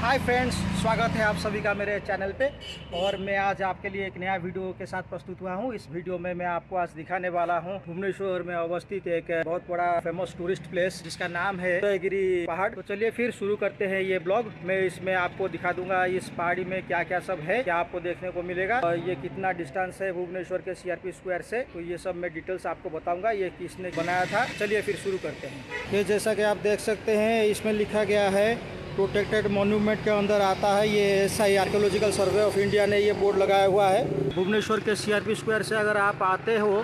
Hi friends, स्वागत है आप सभी का मेरे चैनल पे। और मैं आज आपके लिए एक नया वीडियो के साथ प्रस्तुत हुआ हूँ। इस वीडियो में मैं आपको आज दिखाने वाला हूँ भुवनेश्वर में अवस्थित एक बहुत बड़ा फेमस टूरिस्ट प्लेस जिसका नाम है उदयगिरी पहाड़। तो चलिए फिर शुरू करते हैं ये ब्लॉग। मैं इसमें आपको दिखा दूंगा इस पहाड़ी में क्या क्या सब है, क्या आपको देखने को मिलेगा, ये कितना डिस्टेंस है भुवनेश्वर के CRP स्क्वायर से, तो ये सब मैं डिटेल्स आपको बताऊंगा ये किसने बनाया था। चलिए फिर शुरू करते हैं। ये जैसा कि आप देख सकते हैं इसमें लिखा गया है प्रोटेक्टेड मॉन्यूमेंट के अंदर आता है। ये SI archaeological survey of India ने ये बोर्ड लगाया हुआ है। भुवनेश्वर के CRP स्क्वायर से अगर आप आते हो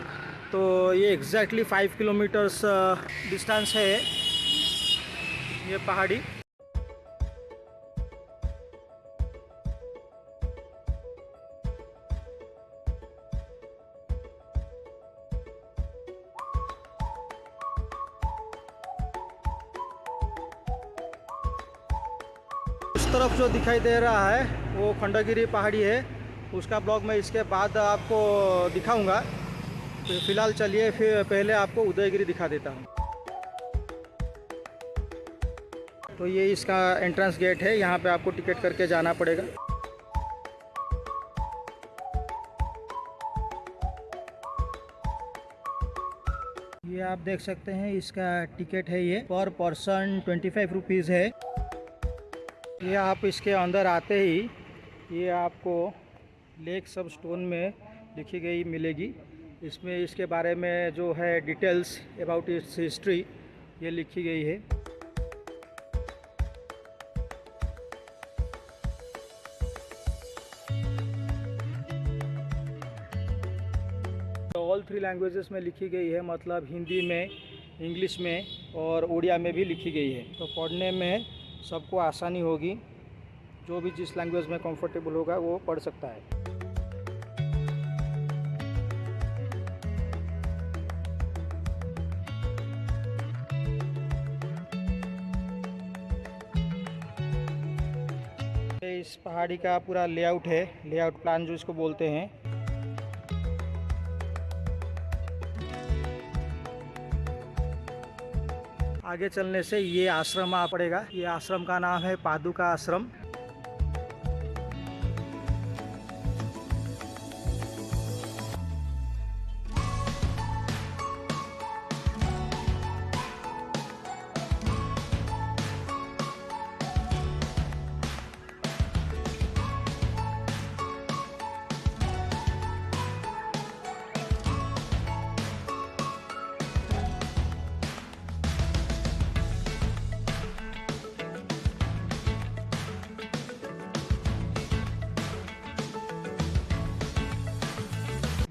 तो ये एग्जैक्टली 5 किलोमीटर्स डिस्टेंस है ये पहाड़ी। उस तरफ जो दिखाई दे रहा है वो खंडगिरी पहाड़ी है। उसका ब्लॉग मैं इसके बाद आपको दिखाऊंगा। तो फिलहाल चलिए फिर पहले आपको उदयगिरी दिखा देता हूँ। तो ये इसका एंट्रेंस गेट है, यहाँ पे आपको टिकट करके जाना पड़ेगा। ये आप देख सकते हैं इसका टिकट है, ये पर पर्सन 25 रुपीज़ है। ये आप इसके अंदर आते ही ये आपको लेक सब स्टोन में लिखी गई मिलेगी। इसमें इसके बारे में जो है डिटेल्स अबाउट इट्स हिस्ट्री ये लिखी गई है। ऑल 3 लैंग्वेजेस में लिखी गई है, मतलब हिंदी में, इंग्लिश में और उड़िया में भी लिखी गई है। तो पढ़ने में सबको आसानी होगी, जो भी जिस लैंग्वेज में कंफर्टेबल होगा वो पढ़ सकता है। इस पहाड़ी का पूरा लेआउट है, लेआउट प्लान जो इसको बोलते हैं। आगे चलने से ये आश्रम आ पड़ेगा। ये आश्रम का नाम है पादुका आश्रम।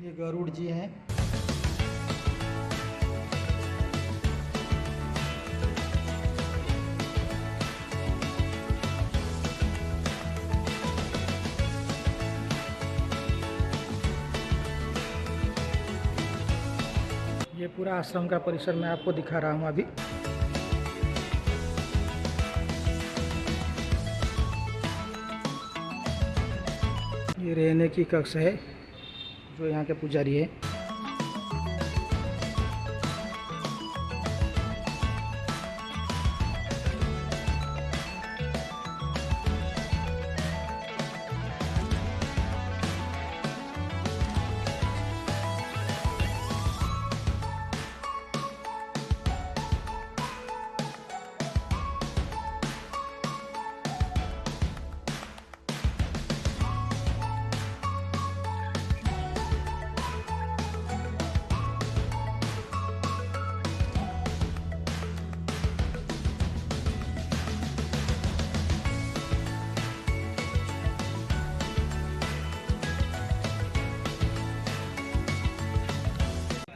ये गरुड़ जी हैं। ये पूरा आश्रम का परिसर मैं आपको दिखा रहा हूँ अभी। ये रहने की कक्ष है जो यहाँ के पुजारी है।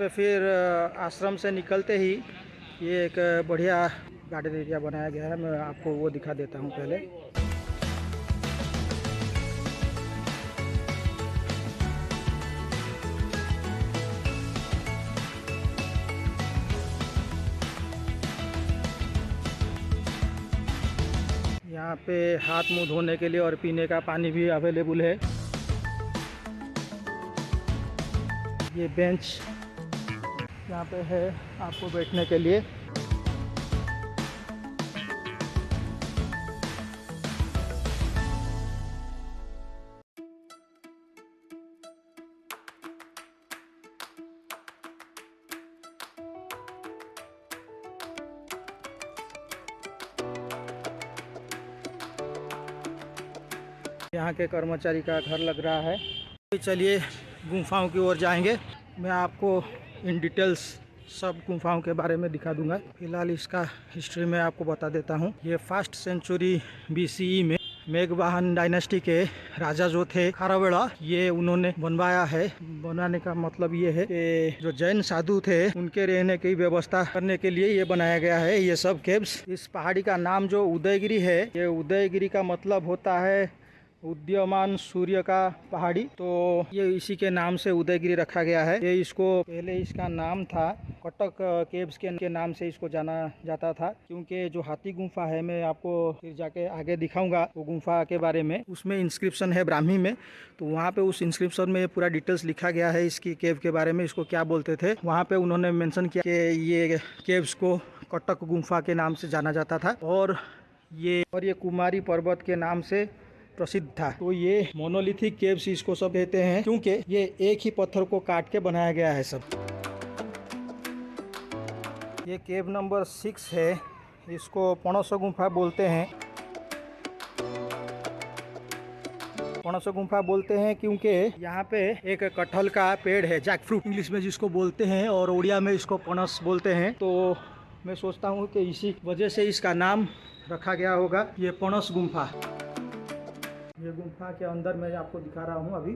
फिर आश्रम से निकलते ही ये एक बढ़िया गार्डन एरिया बनाया गया है, मैं आपको वो दिखा देता हूँ पहले। यहाँ पे हाथ मुंह धोने के लिए और पीने का पानी भी अवेलेबल है। ये बेंच यहाँ पे है आपको बैठने के लिए। यहाँ के कर्मचारी का घर लग रहा है। चलिए गुफाओं की ओर जाएंगे। मैं आपको इन डिटेल्स सब गुफाओं के बारे में दिखा दूंगा। फिलहाल इसका हिस्ट्री में आपको बता देता हूँ। ये 1st सेंचुरी BCE में मेघवाहन डायनेस्टी के राजा जो थे खारवेला, ये उन्होंने बनवाया है। बनाने का मतलब ये है कि जो जैन साधु थे उनके रहने की व्यवस्था करने के लिए ये बनाया गया है ये सब केव्स। इस पहाड़ी का नाम जो उदयगिरी है, ये उदयगिरी का मतलब होता है उदयमान सूर्य का पहाड़ी, तो ये इसी के नाम से उदयगिरी रखा गया है। ये इसको पहले इसका नाम था कटक केव्स के नाम से इसको जाना जाता था, क्योंकि जो हाथी गुफा है, मैं आपको फिर जाके आगे दिखाऊंगा वो गुफा के बारे में। उसमें इंस्क्रिप्शन है ब्राह्मी में, तो वहाँ पे उस इंस्क्रिप्शन में पूरा डिटेल्स लिखा गया है इसकी केव के बारे में, इसको क्या बोलते थे। वहाँ पे उन्होंने मेंशन किया कि ये केव्स को कटक गुफा के नाम से जाना जाता था और ये कुमारी पर्वत के नाम से प्रसिद्ध था। तो ये मोनोलिथिक केव्स इसको सब कहते हैं, क्योंकि ये एक ही पत्थर को काट के बनाया गया है सब। ये केव नंबर 6 है, इसको पणस गुफा बोलते हैं। पणस गुफा बोलते हैं क्योंकि यहाँ पे एक कटहल का पेड़ है, जैक फ्रूट इंग्लिश में जिसको बोलते हैं, और उड़िया में इसको पणस बोलते हैं। तो मैं सोचता हूँ कि इसी वजह से इसका नाम रखा गया होगा, ये पणस गुफा। ये गुफा के अंदर मैं आपको दिखा रहा हूँ अभी।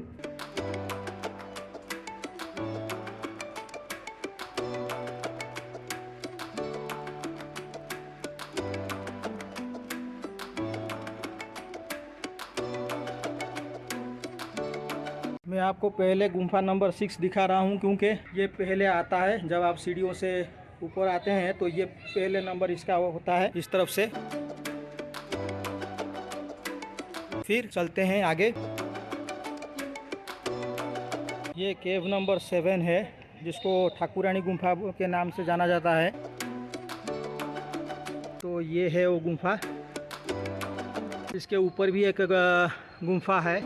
मैं आपको पहले गुफा नंबर 6 दिखा रहा हूँ, क्योंकि ये पहले आता है। जब आप सीढ़ियों से ऊपर आते हैं तो ये पहले नंबर इसका होता है इस तरफ से। फिर चलते हैं आगे। ये केव नंबर 7 है, जिसको ठाकुरानी गुफा के नाम से जाना जाता है। तो ये है वो गुफा। इसके ऊपर भी एक गुफा है।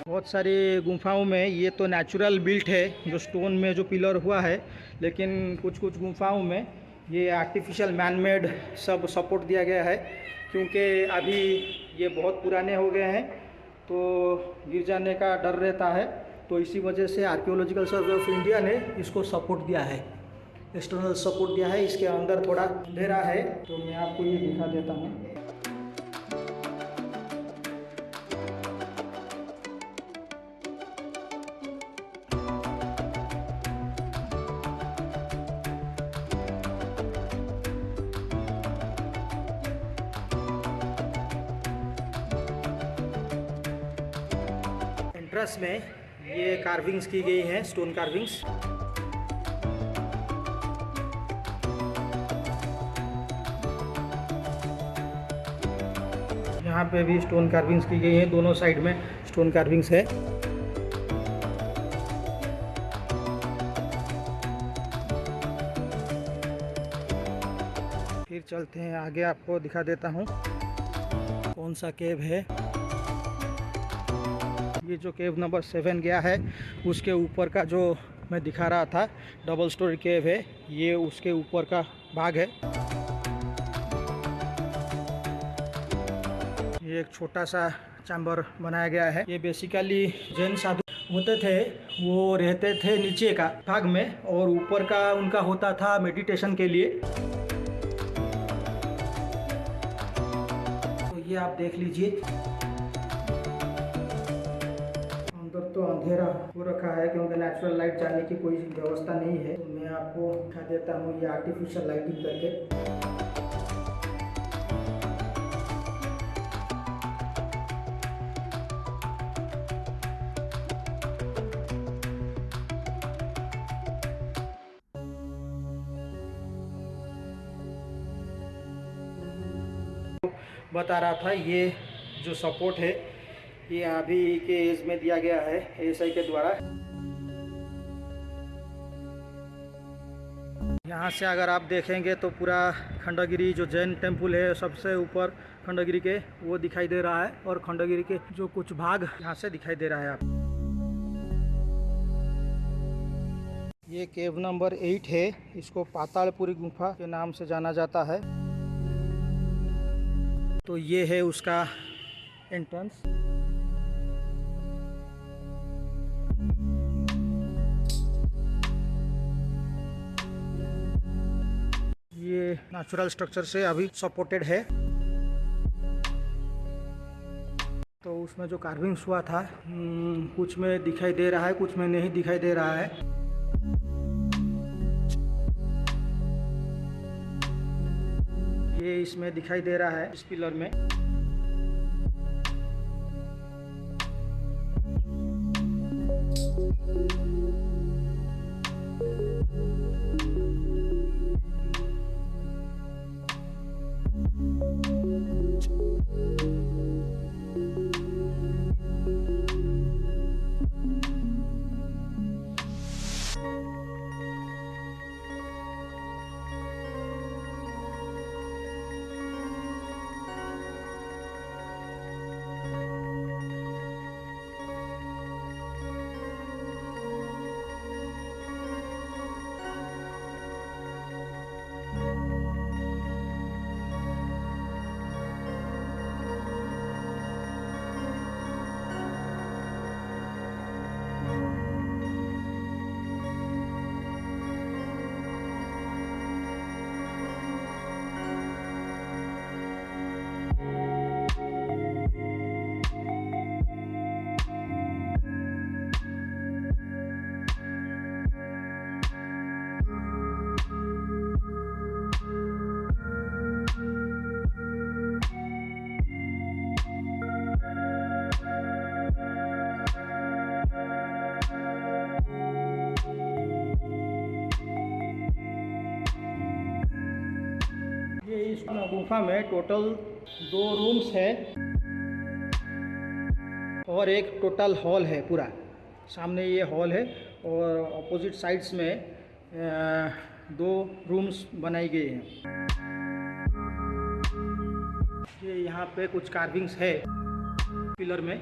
बहुत सारी गुफाओं में ये तो नेचुरल बिल्ट है, जो स्टोन में जो पिलर हुआ है, लेकिन कुछ कुछ गुफाओं में ये आर्टिफिशियल मैनमेड सब सपोर्ट दिया गया है, क्योंकि अभी ये बहुत पुराने हो गए हैं तो गिर जाने का डर रहता है। तो इसी वजह से आर्कियोलॉजिकल सर्वे ऑफ इंडिया ने इसको सपोर्ट दिया है, एक्सटर्नल सपोर्ट दिया है। इसके अंदर थोड़ा अंधेरा है, तो मैं आपको ये दिखा देता हूँ। एंट्रेंस में ये कार्विंग्स की गई हैं, स्टोन कार्विंग्स। यहाँ पे भी स्टोन कार्विंग्स की गई हैं, दोनों साइड में स्टोन कार्विंग्स है। फिर चलते हैं आगे, आपको दिखा देता हूँ कौन सा केव है। ये जो केव नंबर 7 गया है, उसके ऊपर का जो मैं दिखा रहा था डबल स्टोरी केव है, ये उसके ऊपर का भाग है। ये एक छोटा सा चैम्बर बनाया गया है। ये बेसिकली जैन साधु होते थे, वो रहते थे नीचे का भाग में, और ऊपर का उनका होता था मेडिटेशन के लिए। तो ये आप देख लीजिए। तो अंधेरा हो रखा है, क्योंकि नेचुरल लाइट जाने की कोई व्यवस्था नहीं है। तो मैं आपको दिखा देता हूँ ये आर्टिफिशियल लाइटिंग करके। बता रहा था, ये जो सपोर्ट है ये अभी के एज में दिया गया है एएसआई के द्वारा। यहाँ से अगर आप देखेंगे तो पूरा खंडगिरी जो जैन टेम्पल है सबसे ऊपर खंडगिरी के, वो दिखाई दे रहा है, और खंडगिरी के जो कुछ भाग यहाँ से दिखाई दे रहा है आप। ये केव नंबर 8 है, इसको पातालपुरी गुफा के नाम से जाना जाता है। तो ये है उसका एंट्रेंस। ये नेचुरल स्ट्रक्चर से अभी सपोर्टेड है। तो उसमें जो कार्विंग्स हुआ था कुछ में दिखाई दे रहा है, कुछ में नहीं दिखाई दे रहा है। ये इसमें दिखाई दे रहा है इस पिलर में। इस गुफा में टोटल 2 रूम्स है और एक टोटल हॉल है पूरा। सामने ये हॉल है और अपोजिट साइड्स में 2 रूम्स बनाई गई हैं। ये यहाँ पे कुछ कार्विंग्स है पिलर में।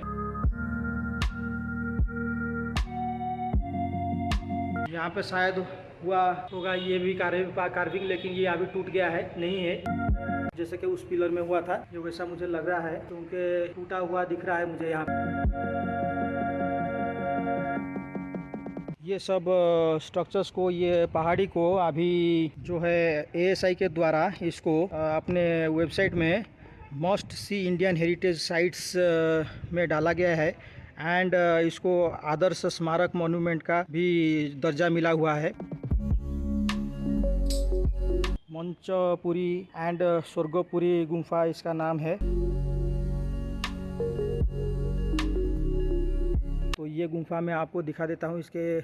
यहाँ पे शायद हुआ होगा ये भी कार्विंग, लेकिन ये अभी टूट गया है, नहीं है जैसे कि उस पिलर में हुआ था। ये वैसा मुझे लग रहा है क्योंकि टूटा हुआ दिख रहा है मुझे यहाँ। ये सब स्ट्रक्चर्स को, ये पहाड़ी को अभी जो है ASI के द्वारा इसको अपने वेबसाइट में must see Indian heritage sites में डाला गया है एंड इसको आदर्श स्मारक मॉन्यूमेंट का भी दर्जा मिला हुआ है। मंचपुरी एंड स्वर्गपुरी गुफा इसका नाम है। तो ये गुफा मैं आपको दिखा देता हूँ, इसके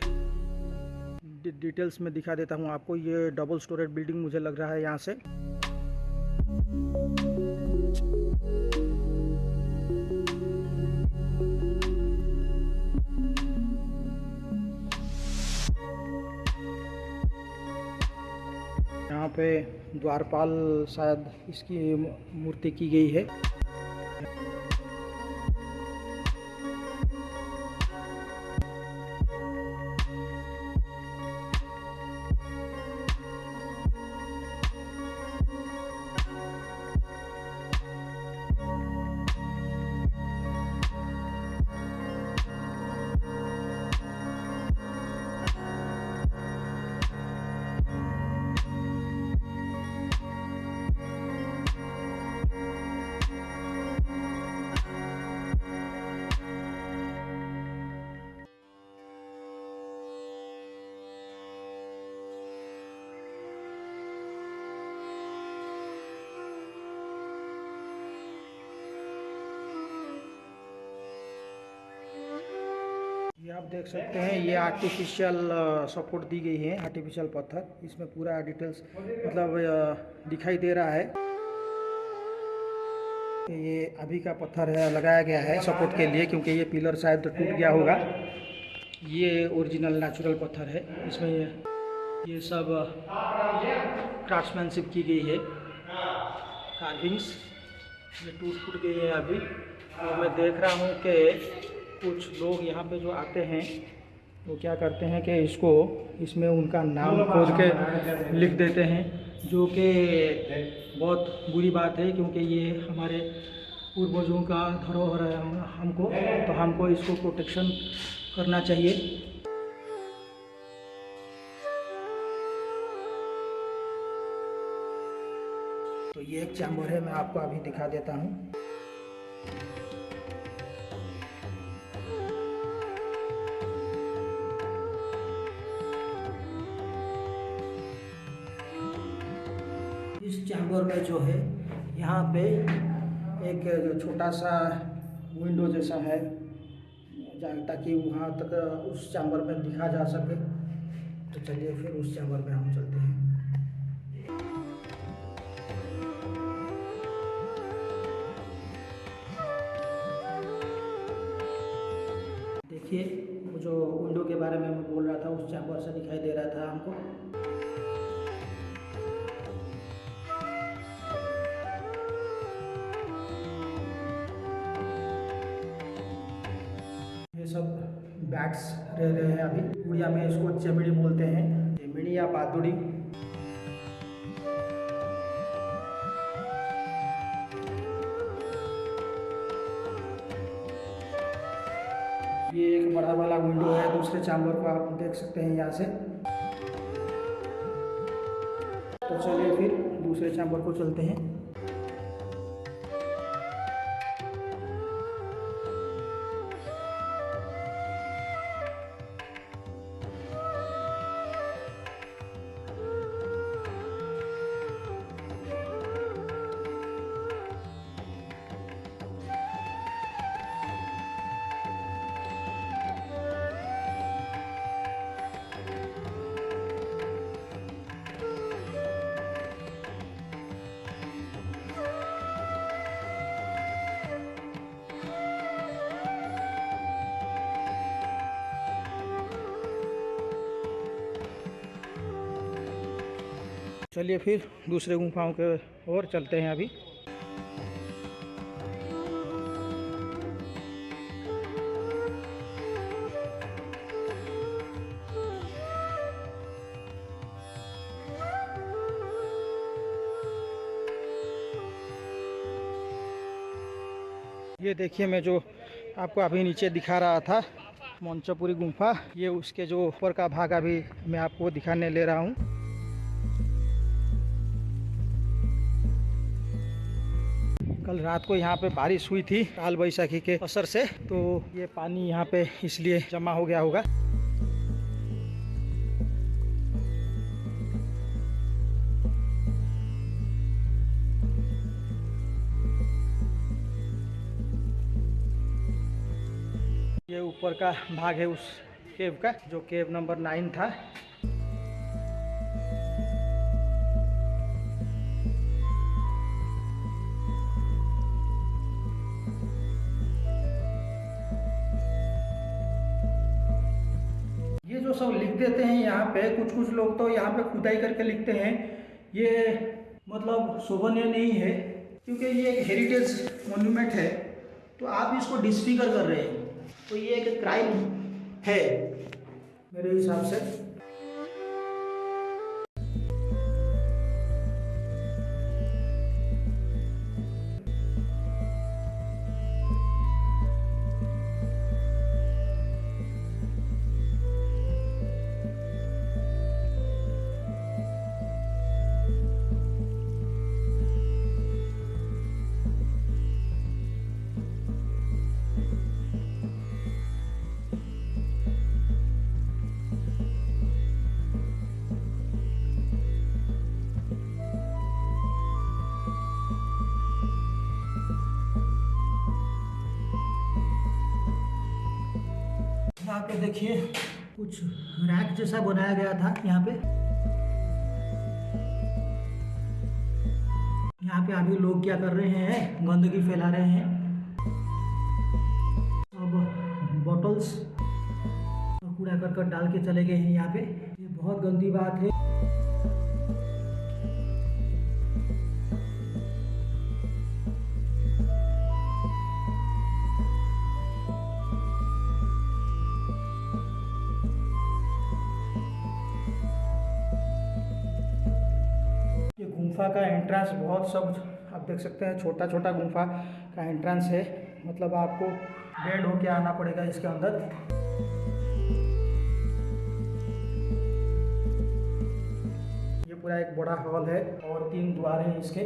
डिटेल्स में दिखा देता हूँ आपको। ये डबल स्टोरेज बिल्डिंग मुझे लग रहा है यहाँ से। यहाँ पे द्वारपाल शायद इसकी मूर्ति की गई है। ये आप देख सकते हैं, ये आर्टिफिशियल सपोर्ट दी गई है, आर्टिफिशियल पत्थर। इसमें पूरा डिटेल्स मतलब दिखाई दे रहा है। ये अभी का पत्थर है, लगाया गया है सपोर्ट के लिए, क्योंकि ये पिलर शायद टूट गया होगा। ये ओरिजिनल नेचुरल पत्थर है। इसमें ये सब क्राफ्ट्समैनशिप की गई है, कार्विंग्स। ये टूट गई है अभी। और मैं देख रहा हूँ कि कुछ लोग यहाँ पे जो आते हैं वो क्या करते हैं कि इसमें उनका नाम खोद के लिख देते हैं जो कि बहुत बुरी बात है, क्योंकि ये हमारे पूर्वजों का धरोहर है। हमको इसको प्रोटेक्शन करना चाहिए। तो ये एक चैम्बर है, मैं आपको अभी दिखा देता हूँ। इस चैम्बर में जो है, यहाँ पे एक छोटा सा विंडो जैसा है, ताकि वहाँ तक उस चैम्बर में दिखा जा सके। तो चलिए फिर उस चैम्बर में हम चलते हैं। देखिए, वो जो विंडो के बारे में मैं बोल रहा था, उस चैम्बर से दिखाई दे रहा था हमको। ये सब बैट्स रह रहे हैं अभी। उड़िया में इसको चेमिड़ी बोलते हैं, चेमिड़ी या बादुड़ी। ये एक बड़ा वाला विंडो है, दूसरे चैम्बर को आप देख सकते हैं यहाँ से। तो चलिए फिर दूसरे चैम्बर को चलते हैं। चलिए फिर दूसरे गुफाओं के ओर चलते हैं अभी। ये देखिए, मैं जो आपको अभी नीचे दिखा रहा था, मंचपुरी गुफा, ये उसके जो ऊपर का भाग अभी मैं आपको दिखाने ले रहा हूँ। कल रात को यहाँ पे बारिश हुई थी काल वैशाखी के असर से, तो ये पानी यहाँ पे इसलिए जमा हो गया होगा। ये ऊपर का भाग है उस केव का, जो केव नंबर 9 था। ये जो सब लिख देते हैं यहाँ पे, कुछ लोग तो यहाँ पे खुदाई करके लिखते हैं। ये मतलब शोभनीय नहीं है, क्योंकि ये एक हेरिटेज मॉन्यूमेंट है, तो आप इसको डिसफिगर कर रहे हैं, तो ये एक क्राइम है मेरे हिसाब से। यहाँ पे देखिए कुछ रैक जैसा बनाया गया था। यहाँ पे अभी लोग क्या कर रहे हैं, गंदगी फैला रहे हैं। अब बॉटल्स और कूड़ा करकट डाल के चले गए हैं यहाँ पे। ये बहुत गंदी बात है। गुफा का एंट्रेंस बहुत सब आप देख सकते हैं, छोटा छोटा गुफा का एंट्रेंस है, मतलब आपको डेढ़ होके आना पड़ेगा इसके अंदर। ये पूरा एक बड़ा हॉल है और 3 द्वार हैं इसके।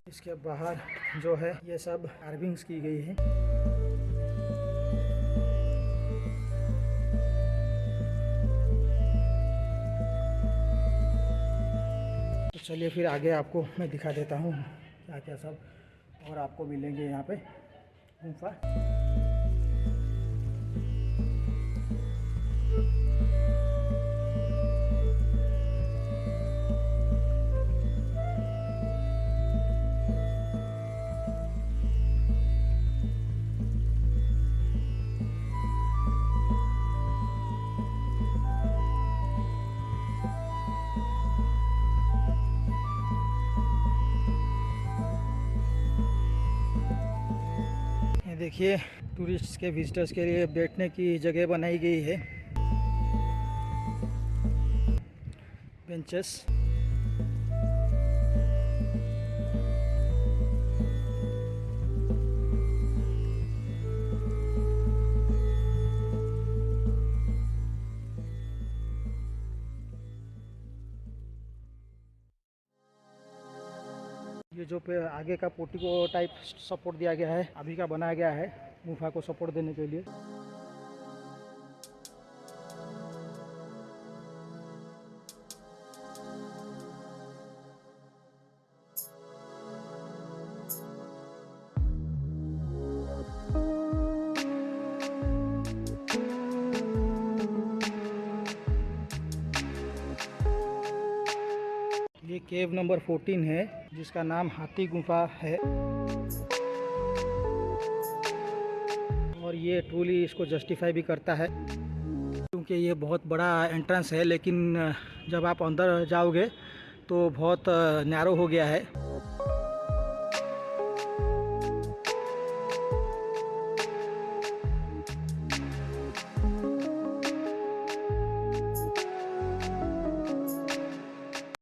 इसके बाहर जो है ये सब कार्विंग्स की गई है। तो चलिए फिर आगे आपको मैं दिखा देता हूँ क्या क्या सब और आपको मिलेंगे यहाँ पे गुफा। देखिए टूरिस्ट के विजिटर्स के लिए बैठने की जगह बनाई गई है, बेंचेस। ये जो पे आगे का पोर्टिको टाइप सपोर्ट दिया गया है, अभी का बनाया गया है गुफा को सपोर्ट देने के लिए। ये केव नंबर 14 है जिसका नाम हाथी गुफा है, और ये ट्रूली इसको जस्टिफाई भी करता है क्योंकि ये बहुत बड़ा एंट्रेंस है, लेकिन जब आप अंदर जाओगे तो बहुत नैरो हो गया है।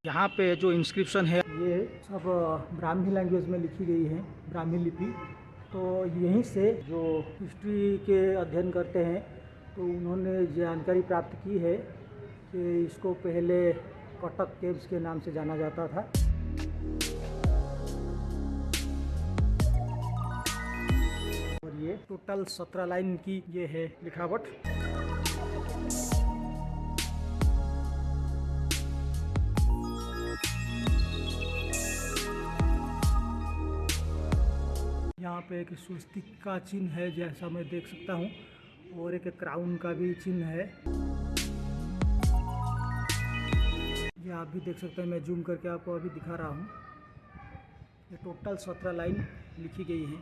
यहाँ पे जो इंस्क्रिप्शन है ये सब ब्राह्मी लैंग्वेज में लिखी गई है, ब्राह्मी लिपि। तो यहीं से जो हिस्ट्री के अध्ययन करते हैं तो उन्होंने जानकारी प्राप्त की है कि इसको पहले कटक केव्स के नाम से जाना जाता था। और ये टोटल 17 लाइन की ये है लिखावट। यहाँ पे एक स्वस्तिक का चिन्ह है जैसा मैं देख सकता हूँ, और एक क्राउन का भी चिन्ह है, ये आप भी देख सकते हैं। मैं जूम करके आपको अभी दिखा रहा हूँ। ये टोटल 17 लाइन लिखी गई है।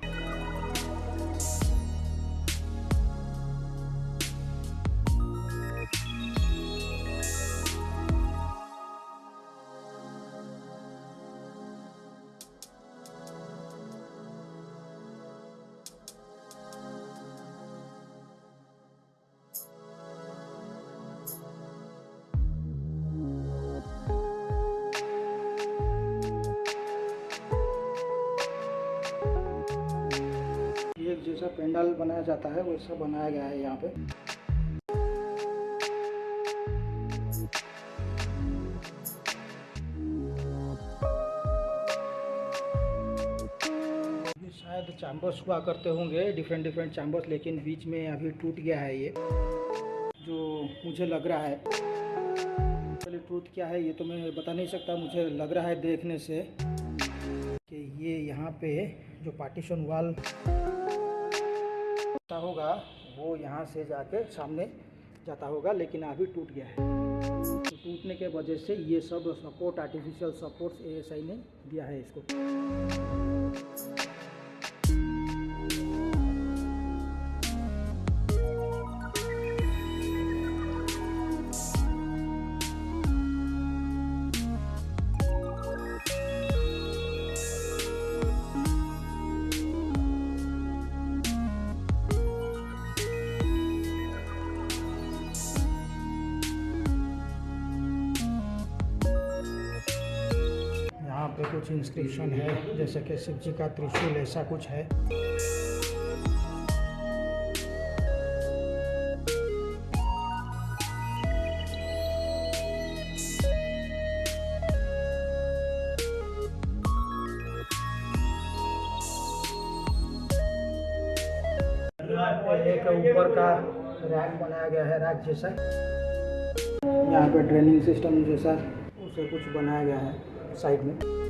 एक जैसा पेंडाल बनाया जाता है वैसा बनाया गया है यहाँ पे। ये शायद चैम्बर्स हुआ करते होंगे, डिफरेंट चैम्बर्स, लेकिन बीच में अभी टूट गया है ये, जो मुझे लग रहा है। चलिए टूट क्या है ये तो मैं बता नहीं सकता, मुझे लग रहा है देखने से कि ये यहाँ पे जो पार्टीशन वाल होगा वो यहाँ से जाके सामने जाता होगा, लेकिन अभी टूट गया है। तो टूटने के वजह से ये सब सपोर्ट, आर्टिफिशियल सपोर्ट्स ASI ने दिया है इसको। कुछ इंस्क्रिप्शन है, जैसे कि शिव जी का त्रिशूल ऐसा कुछ है। यहाँ पे एक ऊपर का रैक बनाया गया है, रैक जैसा। यहाँ पे ड्रेनिंग सिस्टम जैसा उसे कुछ बनाया गया है साइड में।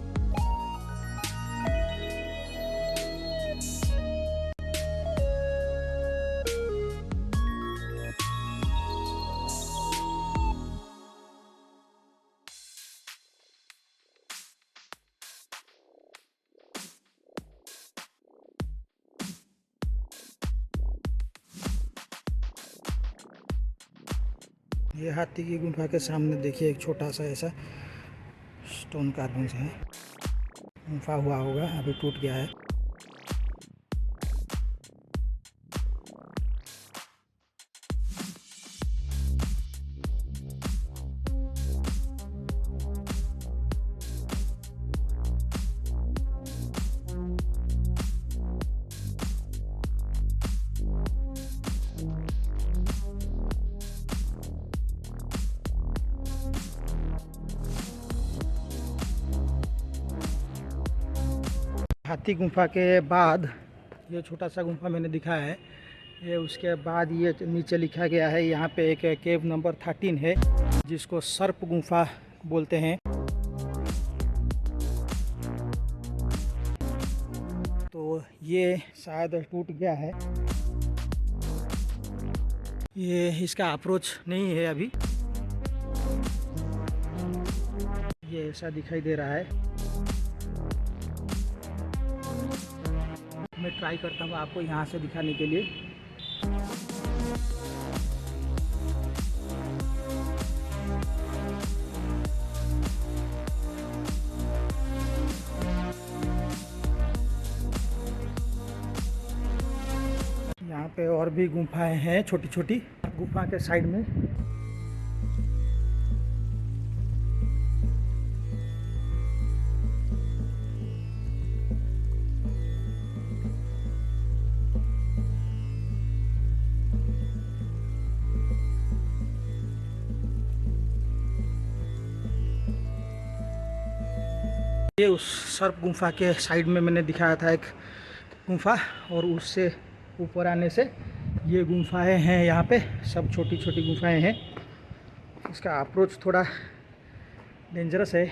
ये हाथी की गुफा के सामने देखिए एक छोटा सा ऐसा स्टोन कार्विंग है, गुफा हुआ होगा, अभी टूट गया है। हाथी गुफा के बाद ये छोटा सा गुफा मैंने दिखाया है, ये उसके बाद ये नीचे लिखा गया है, यहाँ पे एक केव नंबर 13 है जिसको सर्प गुफा बोलते हैं। तो ये शायद टूट गया है, ये इसका अप्रोच नहीं है अभी, ये ऐसा दिखाई दे रहा है। मैं ट्राई करता हूँ आपको यहाँ से दिखाने के लिए। यहाँ पे और भी गुफाएं हैं छोटी छोटी, गुफा के साइड में। ये उस सर्प गुफा के साइड में मैंने दिखाया था एक गुफा, और उससे ऊपर आने से ये गुफाएं हैं, यहाँ पे सब छोटी छोटी गुफाएं हैं। इसका अप्रोच थोड़ा डेंजरस है,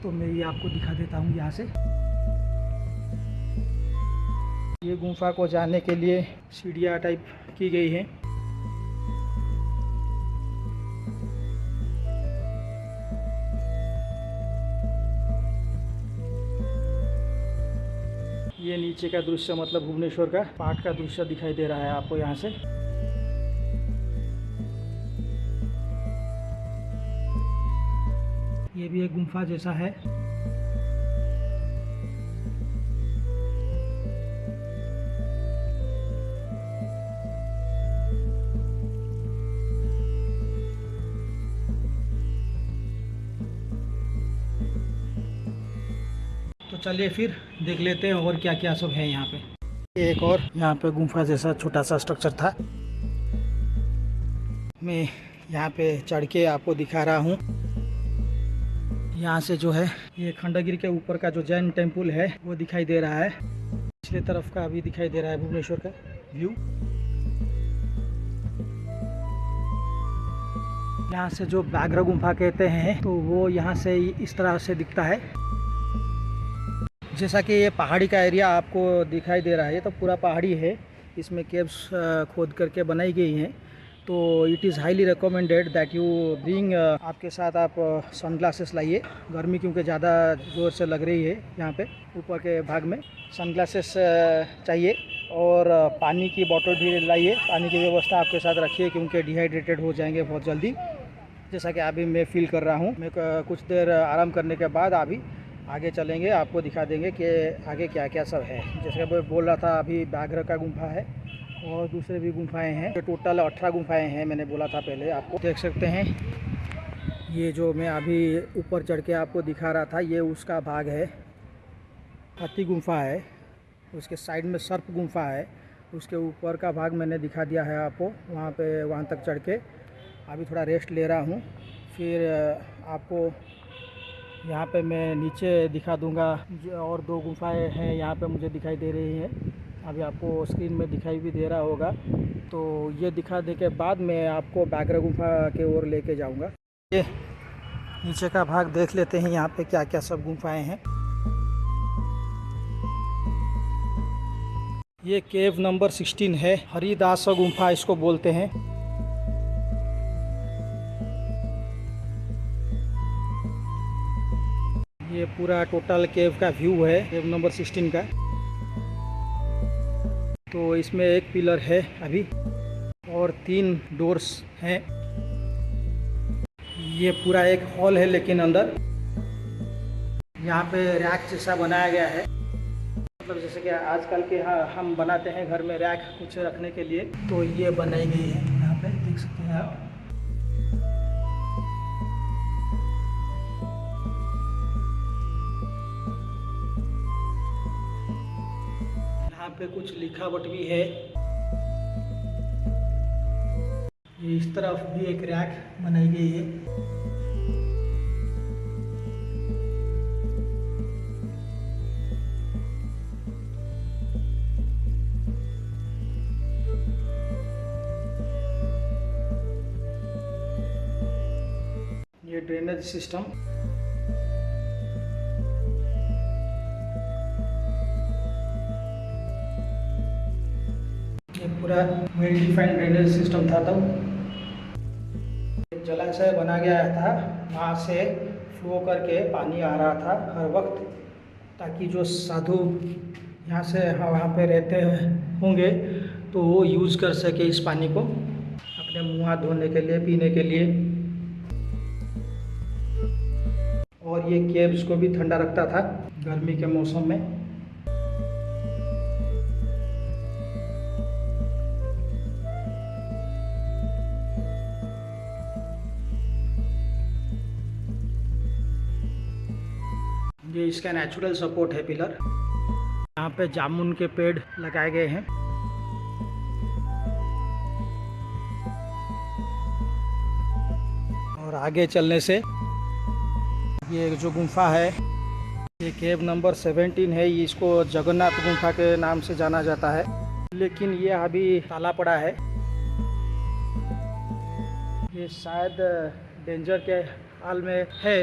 तो मैं ये आपको दिखा देता हूँ यहाँ से। ये गुफा को जाने के लिए सीढ़ियाँ टाइप की गई हैं। ये नीचे का दृश्य मतलब भुवनेश्वर का पहाड़ का दृश्य दिखाई दे रहा है आपको यहाँ से। ये भी एक गुफा जैसा है। तो चलिए फिर देख लेते हैं और क्या क्या सब है यहाँ पे। एक और यहाँ पे गुफा जैसा छोटा सा स्ट्रक्चर था, मैं यहाँ पे चढ़ के आपको दिखा रहा हूँ। यहाँ से जो है ये खंडगिरी के ऊपर का जो जैन टेम्पल है वो दिखाई दे रहा है, पिछले तरफ का भी दिखाई दे रहा है भुवनेश्वर का व्यू। यहाँ से जो व्याघ्र गुफा कहते हैं तो वो यहाँ से इस तरह से दिखता है। जैसा कि ये पहाड़ी का एरिया आपको दिखाई दे रहा है, ये तो पूरा पहाड़ी है, इसमें केव्स खोद करके बनाई गई हैं। तो it is highly recommended that you bring, आपके साथ आप सनग्लासेस लाइए, गर्मी क्योंकि ज़्यादा ज़ोर से लग रही है। यहाँ पे ऊपर के भाग में सनग्लासेस चाहिए, और पानी की बोतल भी लाइए, पानी की व्यवस्था आपके साथ रखिए क्योंकि डिहाइड्रेटेड हो जाएंगे बहुत जल्दी, जैसा कि अभी मैं फील कर रहा हूँ। मैं कुछ देर आराम करने के बाद अभी आगे चलेंगे, आपको दिखा देंगे कि आगे क्या क्या सब है। जैसे मैं बोल रहा था, अभी व्याघ्र का गुफा है और दूसरे भी गुफाएं हैं, तो टोटल 18 गुफाएं हैं, मैंने बोला था पहले आपको। देख सकते हैं ये जो मैं अभी ऊपर चढ़ के आपको दिखा रहा था, ये उसका भाग है हाथी गुम्फा है, उसके साइड में सर्प गुम्फा है, उसके ऊपर का भाग मैंने दिखा दिया है आपको। वहाँ तक चढ़ के अभी थोड़ा रेस्ट ले रहा हूँ, फिर आपको यहाँ पे मैं नीचे दिखा दूँगा। और 2 गुफाएँ हैं यहाँ पे मुझे दिखाई दे रही हैं, अभी आपको स्क्रीन में दिखाई भी दे रहा होगा। तो ये दिखा दे के बाद मैं आपको व्याघ्र गुफा के ओर लेके जाऊँगा। ये नीचे का भाग देख लेते हैं, यहाँ पे क्या क्या सब गुफाएँ हैं। ये केव नंबर 16 है, हरिदास गुफा इसको बोलते हैं। ये पूरा टोटल केव का व्यू है, केव नंबर 16 का। तो इसमें एक पिलर है अभी और 3 डोर्स हैं। ये पूरा एक हॉल है, लेकिन अंदर यहाँ पे रैक जैसा बनाया गया है, मतलब जैसे कि आजकल के हम बनाते हैं घर में रैक कुछ रखने के लिए, तो ये बनाई गई है। यहाँ पे देख सकते हैं आप। यहाँ पे कुछ लिखावट भी है। ये इस तरफ भी एक रैक बनाई गई है। ये ड्रेनेज सिस्टम, ये पूरा वेल डिफाइंड ड्रेनेज सिस्टम था। तब जलाशय बना गया था, वहाँ से फ्लो करके पानी आ रहा था हर वक्त, ताकि जो साधु यहाँ से वहाँ पे रहते होंगे तो वो यूज़ कर सके इस पानी को अपने मुँह हाथ धोने के लिए, पीने के लिए। और ये केव्स को भी ठंडा रखता था गर्मी के मौसम में। ये इसका नेचुरल सपोर्ट है पिलर। यहाँ पे जामुन के पेड़ लगाए गए हैं। और आगे चलने से ये जो गुफा है, ये केव नंबर 17 है। ये इसको जगन्नाथ गुफा के नाम से जाना जाता है, लेकिन ये अभी ताला पड़ा है। ये शायद डेंजर के हाल में है,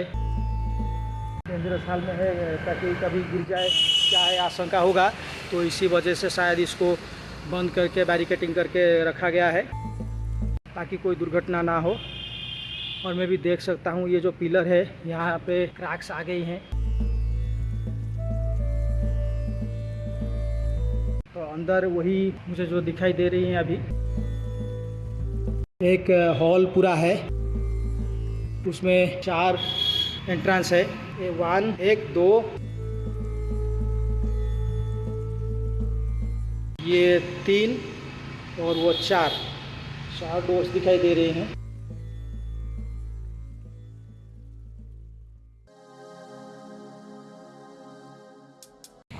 डेंजरस हाल में है, ताकि कभी गिर जाए क्या है आशंका होगा, तो इसी वजह से शायद इसको बंद करके बैरिकेटिंग करके रखा गया है ताकि कोई दुर्घटना ना हो। और मैं भी देख सकता हूँ ये जो पिलर है यहाँ पे क्रैक्स आ गई हैं। तो अंदर वही मुझे जो दिखाई दे रही है अभी, एक हॉल पूरा है, उसमें 4 एंट्रेंस है। ये 1, 1, 2, ये 3 और वो 4 डोर्स दिखाई दे रहे हैं।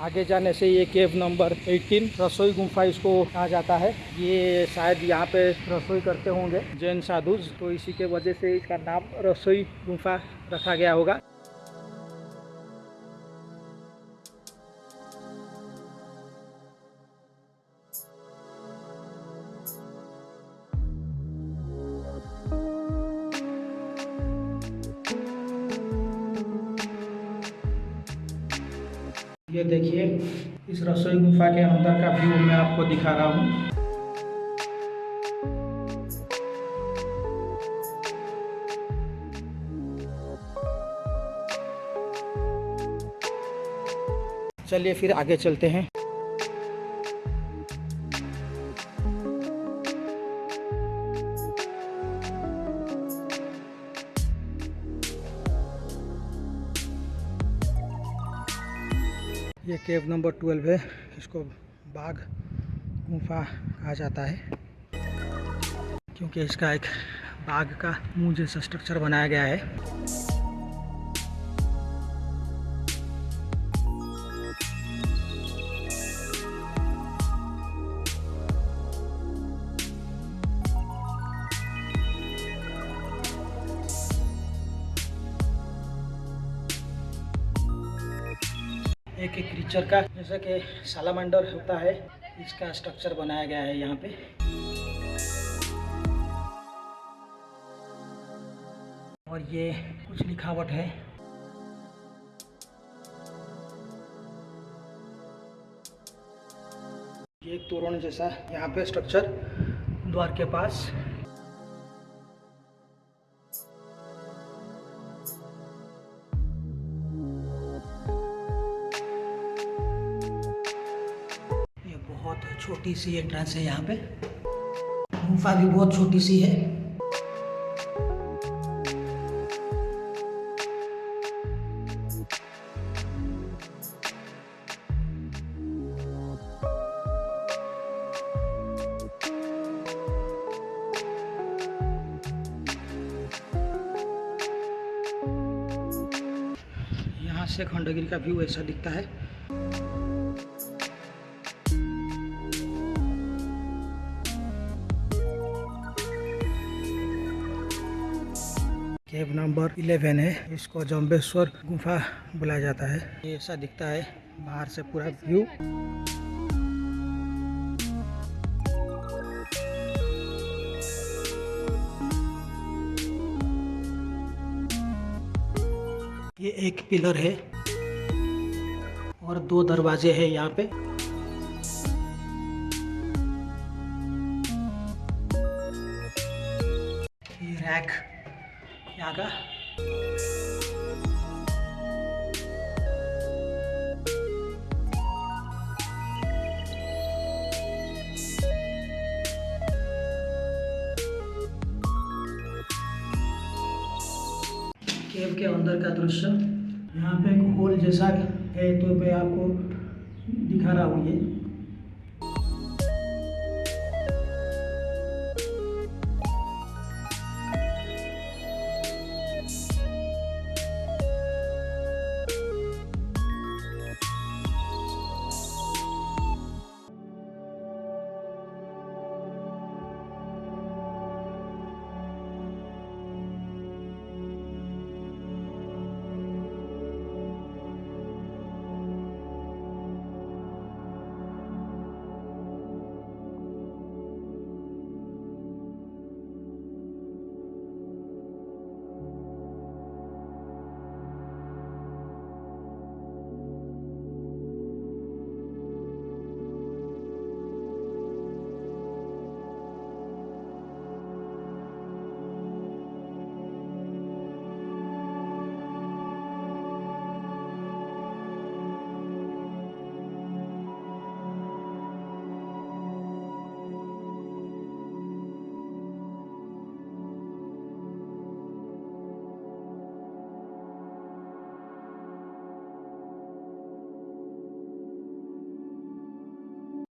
आगे जाने से ये केव नंबर 18 रसोई गुफा इसको कहा जाता है। ये शायद यहाँ पे रसोई करते होंगे जैन साधु, तो इसी के वजह से इसका नाम रसोई गुफा रखा गया होगा। ये देखिए, इस रसोई गुफा के अंदर का व्यू मैं आपको दिखा रहा हूँ। चलिए फिर आगे चलते हैं। ये केव नंबर 12 है, इसको बाघ गुफा कहा जाता है क्योंकि इसका एक बाघ का मुंह जैसा स्ट्रक्चर बनाया गया है। एक क्रीचर का, जैसा कि सालामांडर होता है, इसका स्ट्रक्चर बनाया गया है यहाँ पे। और ये कुछ लिखावट है। ये एक तोरण जैसा यहाँ पे स्ट्रक्चर द्वार के पास। ये बहुत छोटी सी एंट्रेंस है यहाँ पे। गुफा भी बहुत छोटी सी है। यहाँ से खंडगिरी का व्यू ऐसा दिखता है। केव नंबर 11 है, इसको जम्बेश्वर गुफा बुलाया जाता है। ये ऐसा दिखता है बाहर से पूरा व्यू। ये एक पिलर है और 2 दरवाजे हैं यहाँ पे। ये रैक यहाँ का। केव के अंदर का दृश्य। यहाँ पे एक होल जैसा है, तो मैं आपको दिखा रहा हूँ।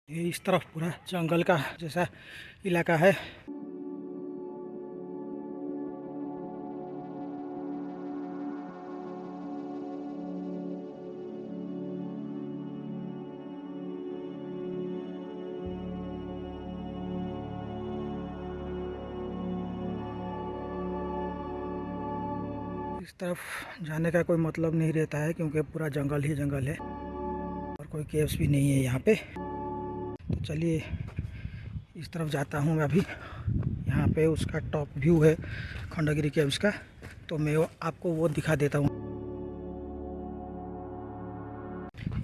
ये इस तरफ पूरा जंगल का जैसा इलाका है। इस तरफ जाने का कोई मतलब नहीं रहता है, क्योंकि पूरा जंगल ही जंगल है और कोई केव्स भी नहीं है यहाँ पे। तो चलिए इस तरफ जाता हूँ मैं अभी। यहाँ पे उसका टॉप व्यू है खंडगिरी केव्स का, तो मैं आपको वो दिखा देता हूँ।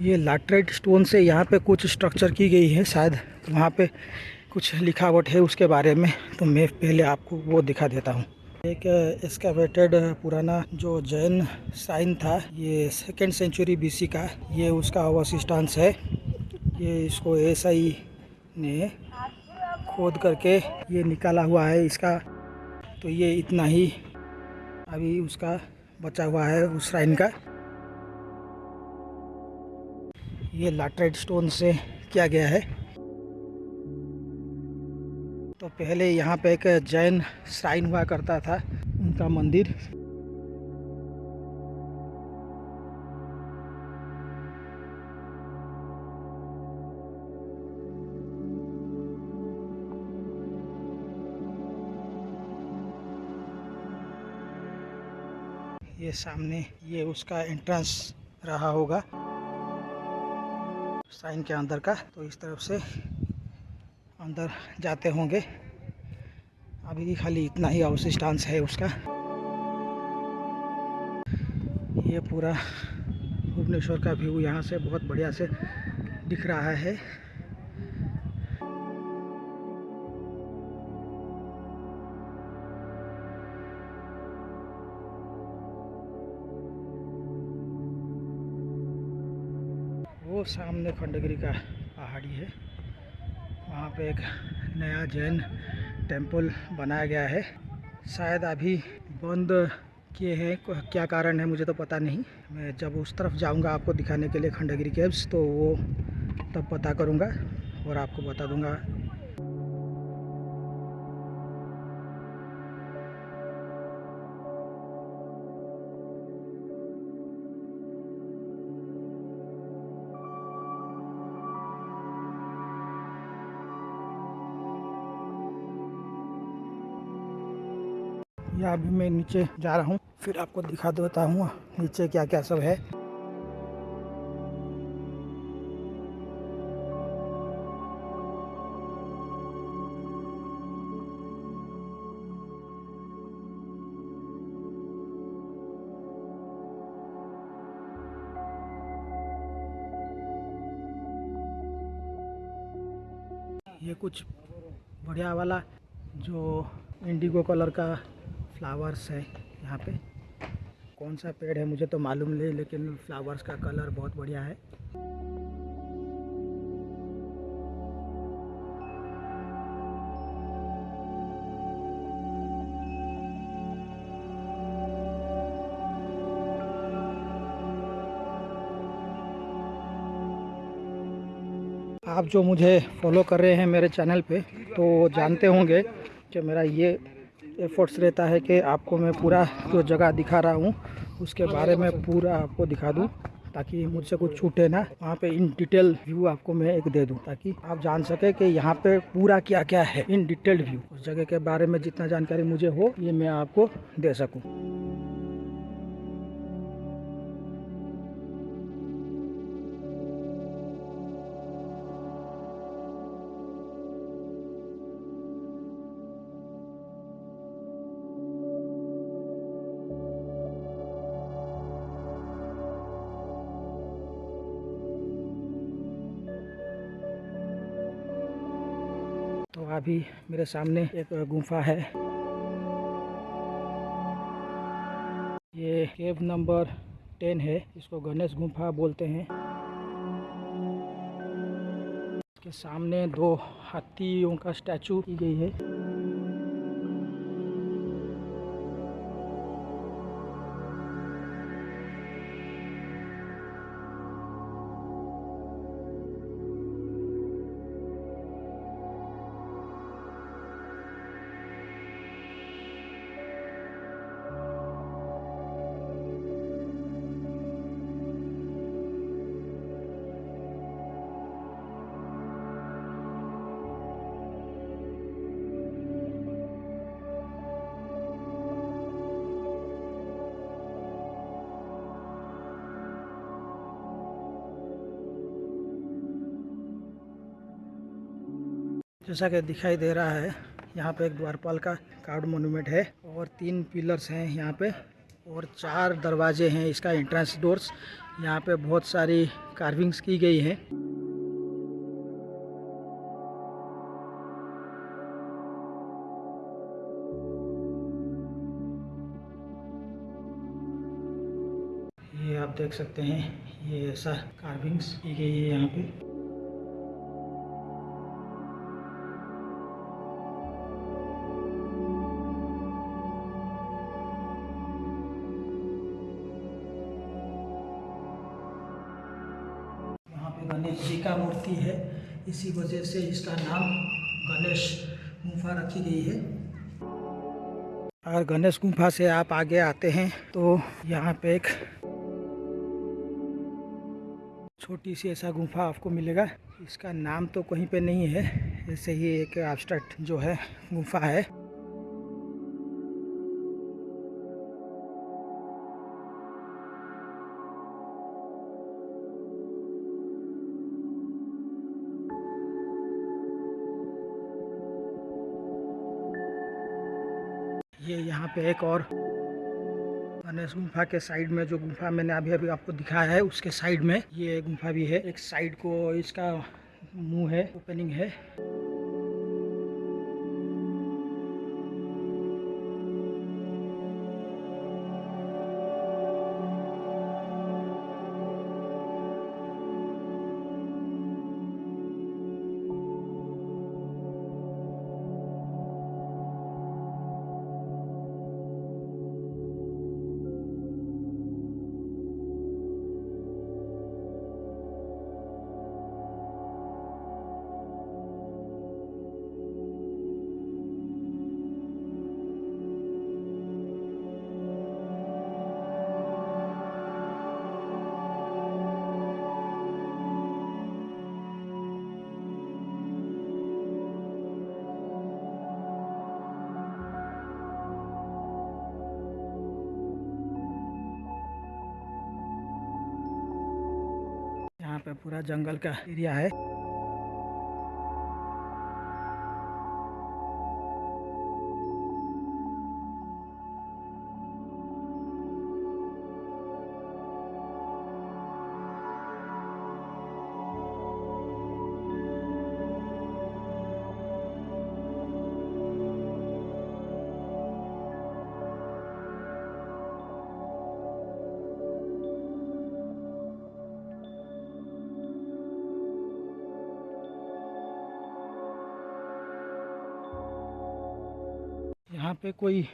ये लैटराइट स्टोन से यहाँ पे कुछ स्ट्रक्चर की गई है, शायद वहाँ पे कुछ लिखावट है उसके बारे में, तो मैं पहले आपको वो दिखा देता हूँ। एक एक्सकैवेटेड पुराना जो जैन साइन था, ये 2nd सेंचुरी BC का, ये उसका अवशिष्टांश है। ये इसको SI ने खोद करके ये निकाला हुआ है इसका। तो ये इतना ही अभी उसका बचा हुआ है उस श्राइन का। ये लैटराइट स्टोन से किया गया है। तो पहले यहाँ पे एक जैन श्राइन हुआ करता था, उनका मंदिर। ये सामने ये उसका एंट्रेंस रहा होगा। साइन के अंदर का, तो इस तरफ से अंदर जाते होंगे। अभी खाली इतना ही अवशिष्टांश है उसका। ये पूरा भुवनेश्वर का व्यू यहाँ से बहुत बढ़िया से दिख रहा है। वो सामने खंडगिरी का पहाड़ी है, वहाँ पे एक नया जैन टेम्पल बनाया गया है। शायद अभी बंद किए हैं, क्या कारण है मुझे तो पता नहीं। मैं जब उस तरफ जाऊंगा आपको दिखाने के लिए खंडगिरी केव्स, तो वो तब पता करूंगा और आपको बता दूंगा। या अभी मैं नीचे जा रहा हूँ, फिर आपको दिखा देता हूँ नीचे क्या क्या सब है। ये कुछ बढ़िया वाला जो इंडिगो कलर का फ्लावर्स है यहाँ पे। कौन सा पेड़ है मुझे तो मालूम नहीं, लेकिन फ्लावर्स का कलर बहुत बढ़िया है। आप जो मुझे फॉलो कर रहे हैं मेरे चैनल पे, तो जानते होंगे कि मेरा ये एफर्ट्स रहता है कि आपको मैं पूरा जो जगह दिखा रहा हूँ उसके बारे में पूरा आपको दिखा दूँ, ताकि मुझसे कुछ छूटे ना। वहाँ पे इन डिटेल व्यू आपको मैं एक दे दूँ, ताकि आप जान सके कि यहाँ पे पूरा क्या क्या है। इन डिटेल्ड व्यू उस जगह के बारे में जितना जानकारी मुझे हो, ये मैं आपको दे सकूँ। तो अभी मेरे सामने एक गुफा है। ये केव नंबर 10 है, इसको गणेश गुफा बोलते हैं। इसके सामने 2 हाथियों का स्टैचू की गई है। जैसा कि दिखाई दे रहा है, यहाँ पे एक द्वारपाल का कार्ड मोन्यूमेंट है और 3 पिलर्स हैं यहाँ पे, और 4 दरवाजे हैं इसका एंट्रेंस डोर्स। यहाँ पे बहुत सारी कार्विंग्स की गई है। ये आप देख सकते हैं, ये ऐसा कार्विंग्स की गई है यहाँ पे। गणेश जी का मूर्ति है, इसी वजह से इसका नाम गणेश गुफा रखी गई है। अगर गणेश गुफा से आप आगे आते हैं तो यहाँ पे एक छोटी सी ऐसा गुफा आपको मिलेगा। इसका नाम तो कहीं पे नहीं है, ऐसे ही एक एब्स्ट्रैक्ट जो है गुफा है। ये यहाँ पे एक और गणेश गुफा के साइड में, जो गुफा मैंने अभी अभी आपको दिखाया है उसके साइड में ये गुफा भी है। एक साइड को इसका मुंह है, ओपनिंग है। यहाँ पे पूरा जंगल का एरिया है। यहाँ पे कोई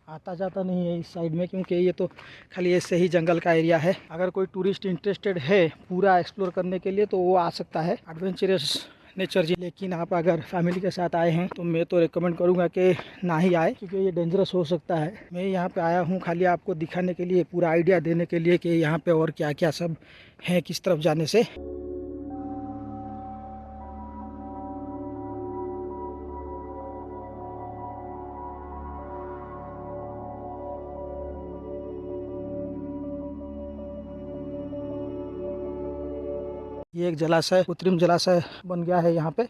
आता जाता नहीं है इस साइड में, क्योंकि ये तो खाली ऐसे ही जंगल का एरिया है। अगर कोई टूरिस्ट इंटरेस्टेड है पूरा एक्सप्लोर करने के लिए तो वो आ सकता है, एडवेंचरस नेचर जी। लेकिन आप अगर फैमिली के साथ आए हैं तो मैं तो रिकमेंड करूँगा कि ना ही आए, क्योंकि ये डेंजरस हो सकता है। मैं यहाँ पे आया हूँ खाली आपको दिखाने के लिए, पूरा आइडिया देने के लिए कि यहाँ पे और क्या क्या सब है किस तरफ जाने से। ये एक जलाशय, कृत्रिम जलाशय बन गया है यहाँ पे।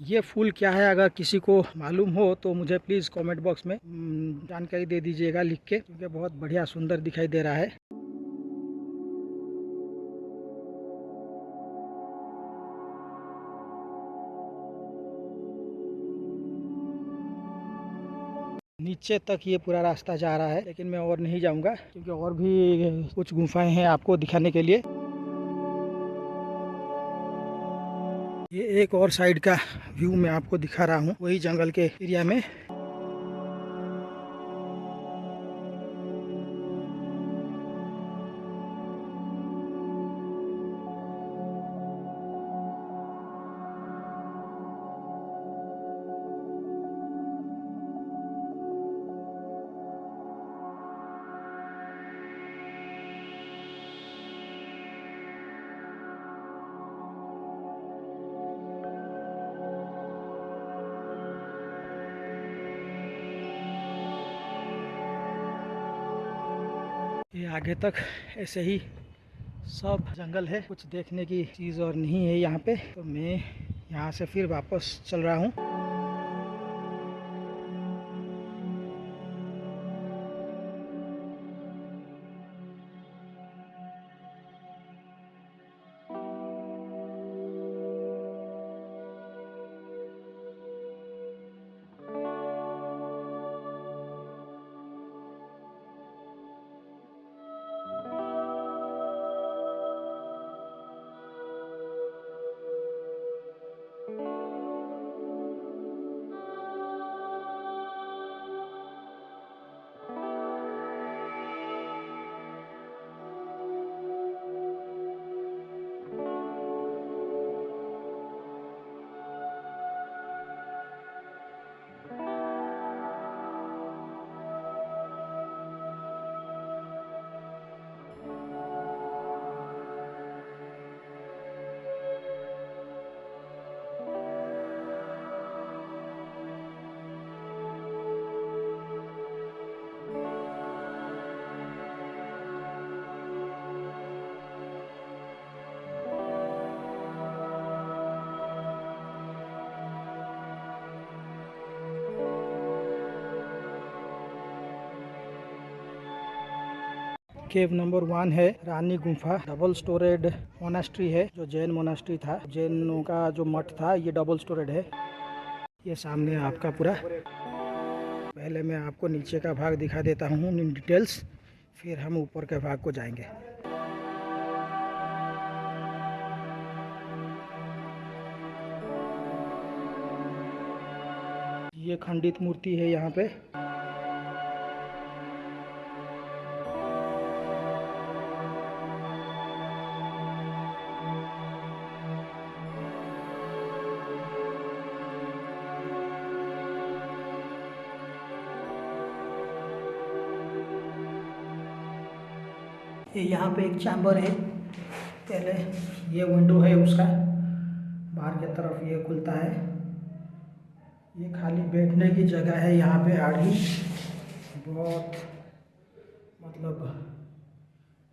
ये फूल क्या है, अगर किसी को मालूम हो तो मुझे प्लीज़ कमेंट बॉक्स में जानकारी दे दीजिएगा लिख के, क्योंकि बहुत बढ़िया सुंदर दिखाई दे रहा है। नीचे तक ये पूरा रास्ता जा रहा है, लेकिन मैं और नहीं जाऊंगा क्योंकि और भी कुछ गुफाएं हैं आपको दिखाने के लिए। ये एक और साइड का व्यू मैं आपको दिखा रहा हूँ, वही जंगल के एरिया में। ये आगे तक ऐसे ही सब जंगल है, कुछ देखने की चीज़ और नहीं है यहाँ पे। तो मैं यहाँ से फिर वापस चल रहा हूँ। केव नंबर 1 है रानी गुफा। डबल स्टोरेड मोनास्ट्री है, जो जैन मोनास्ट्री था, जैनों का जो मठ था, ये डबल स्टोरेड है। ये सामने आपका पूरा। पहले मैं आपको नीचे का भाग दिखा देता हूँ इन डिटेल्स, फिर हम ऊपर के भाग को जाएंगे। ये खंडित मूर्ति है यहाँ पे। ये यहाँ पे एक चैम्बर है। पहले ये विंडो है उसका, बाहर की तरफ ये खुलता है। ये खाली बैठने की जगह है यहाँ पे। आड़ी बहुत मतलब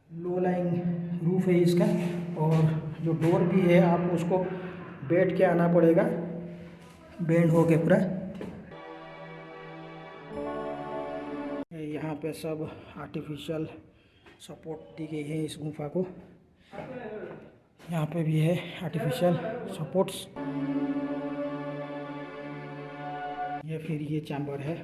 लो लाइंग रूफ है इसका, और जो डोर भी है आप उसको बैठ के आना पड़ेगा, बेंड हो के पूरा। यहाँ पे सब आर्टिफिशियल सपोर्ट दी गई है इस गुफा को। यहाँ पे भी है आर्टिफिशियल सपोर्ट्स। ये फिर ये चैम्बर है।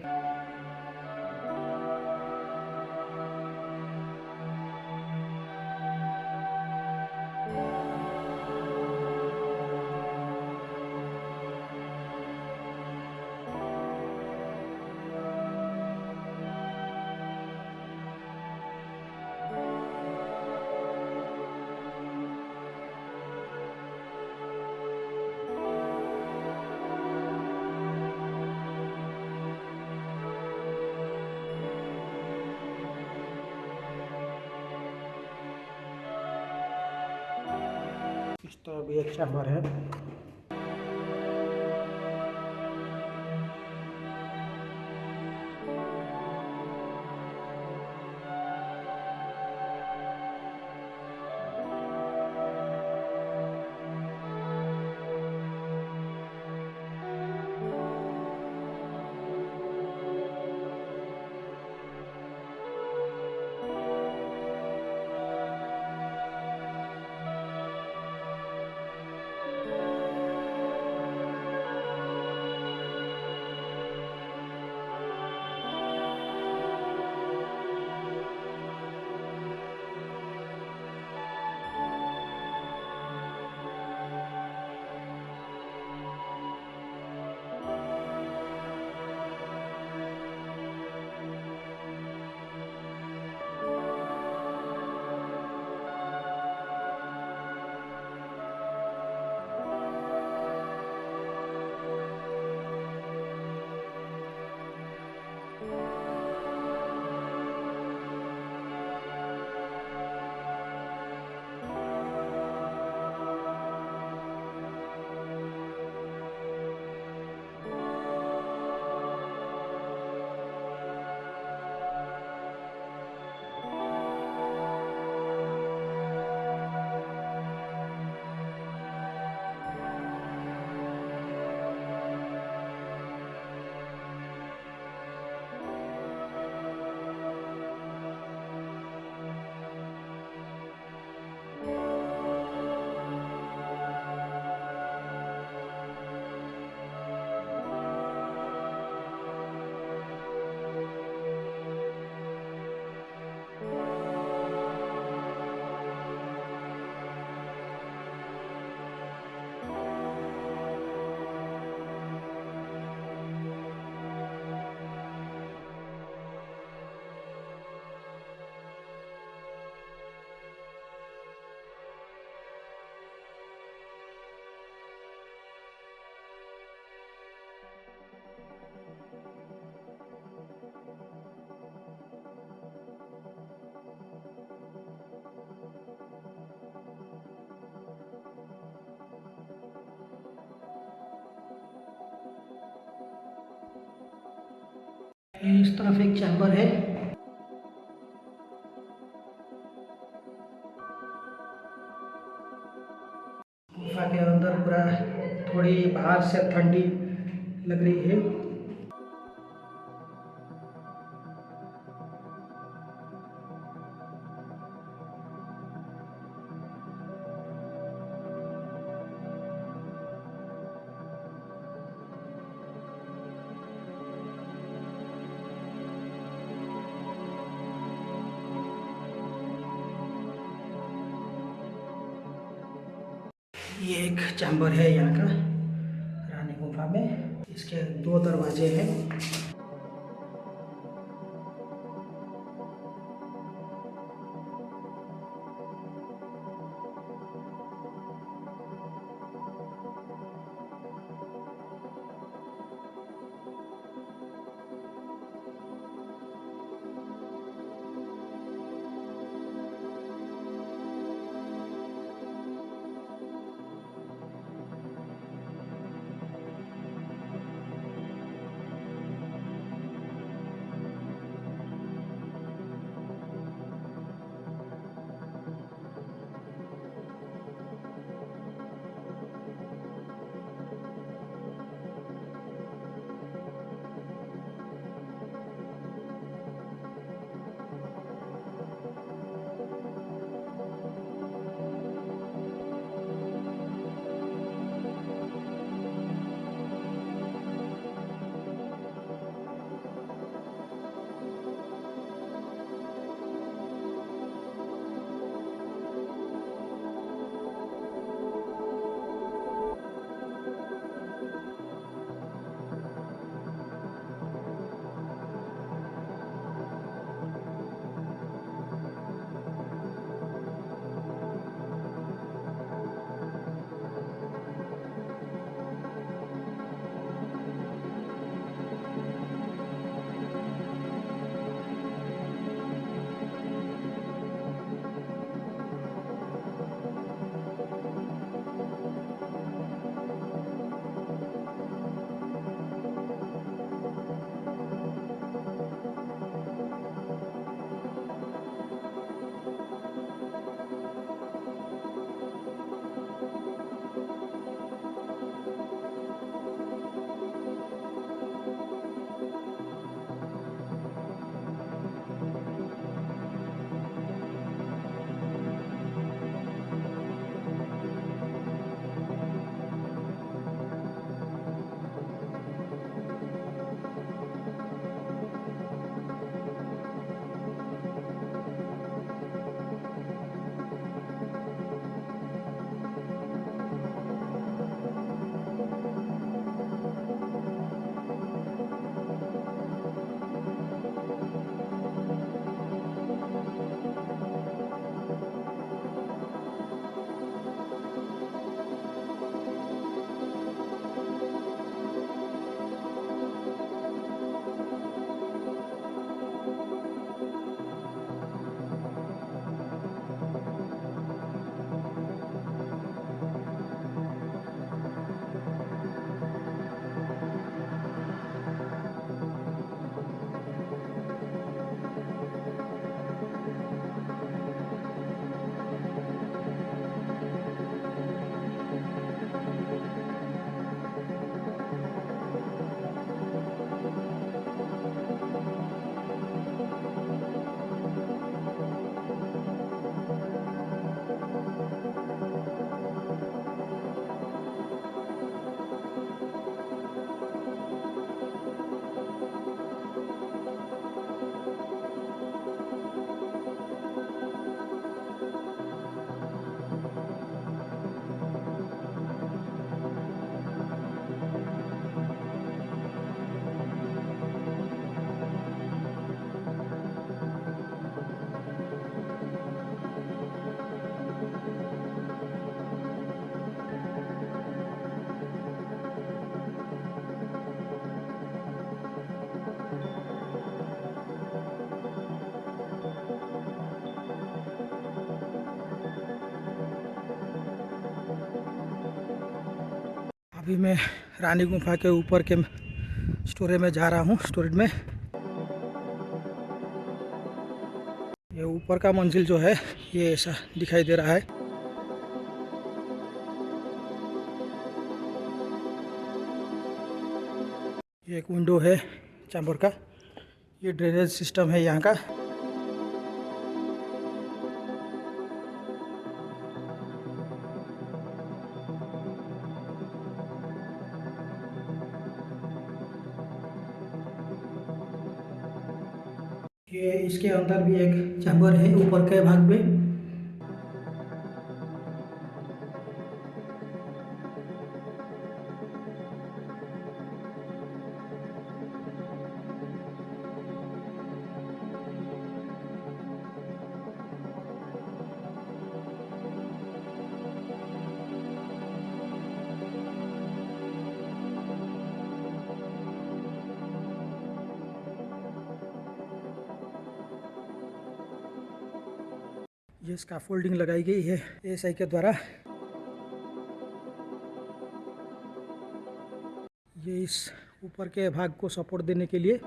इस तरह भी एक चैम्बर है। इस तरफ एक चैम्बर है। गुफा के अंदर पूरा थोड़ी बाहर से ठंडी लग रही है। ये एक चैम्बर है यहाँ का रानी गुफा में। इसके 2 दरवाजे हैं। अभी मैं रानी गुफा के ऊपर के स्टोरेज में जा रहा हूँ। स्टोरेज में ये ऊपर का मंजिल जो है ये ऐसा दिखाई दे रहा है। ये एक विंडो है चैम्बर का। ये ड्रेनेज सिस्टम है यहाँ का। ये इसके अंदर भी एक चैम्बर है ऊपर के भाग में। ये स्कैफोल्डिंग लगाई गई है एएसआई के द्वारा। ये इस ऊपर के भाग को सपोर्ट देने के लिए।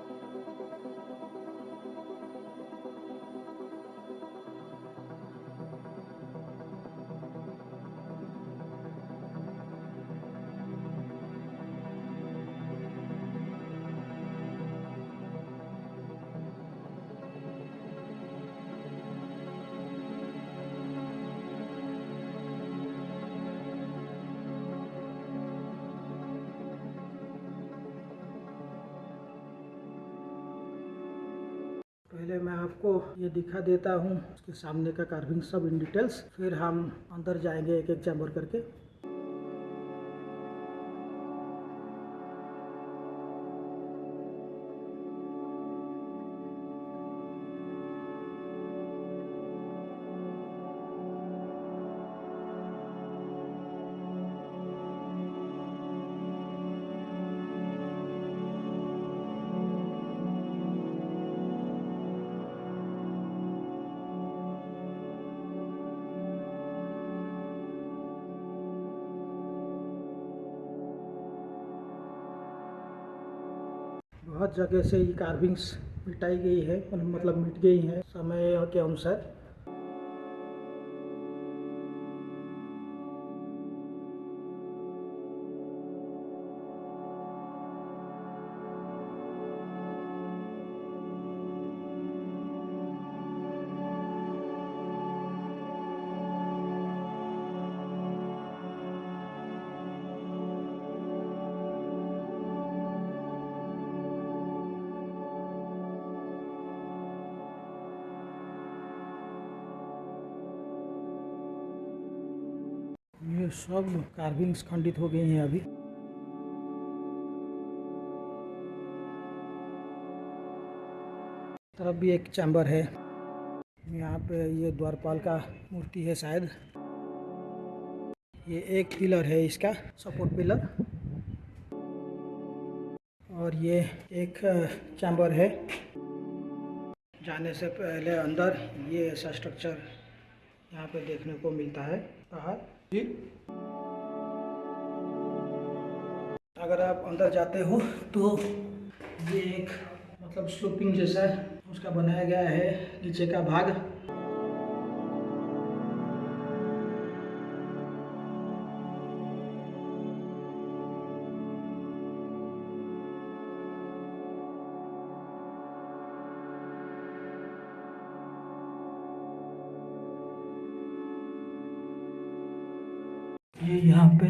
पहले मैं आपको ये दिखा देता हूँ उसके सामने का कार्विंग सब इन डिटेल्स, फिर हम अंदर जाएंगे एक एक चैम्बर करके। बहुत जगह से ये कार्विंग्स मिटाई गई है, मतलब मिट गई है समय के अनुसार। ये सब कार्विंग्स खंडित हो गई हैं अभी। तरफ भी एक चैम्बर है, यहाँ पे ये द्वारपाल का मूर्ति है शायद। ये एक पिलर है इसका, सपोर्ट पिलर। और ये एक चैम्बर है। जाने से पहले अंदर ये ऐसा स्ट्रक्चर यहाँ पे देखने को मिलता है बाहर जी। अगर आप अंदर जाते हो तो ये एक मतलब स्लोपिंग जैसा उसका बनाया गया है नीचे का भाग। ये यहाँ पे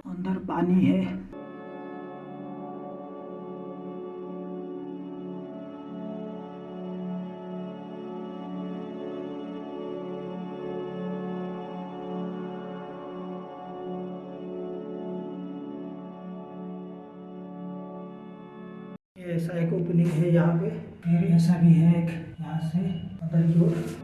अंदर पानी है। ऐसा एक ओपनिंग है यहाँ पे, फिर ऐसा भी है एक यहाँ से अंदर की ओर।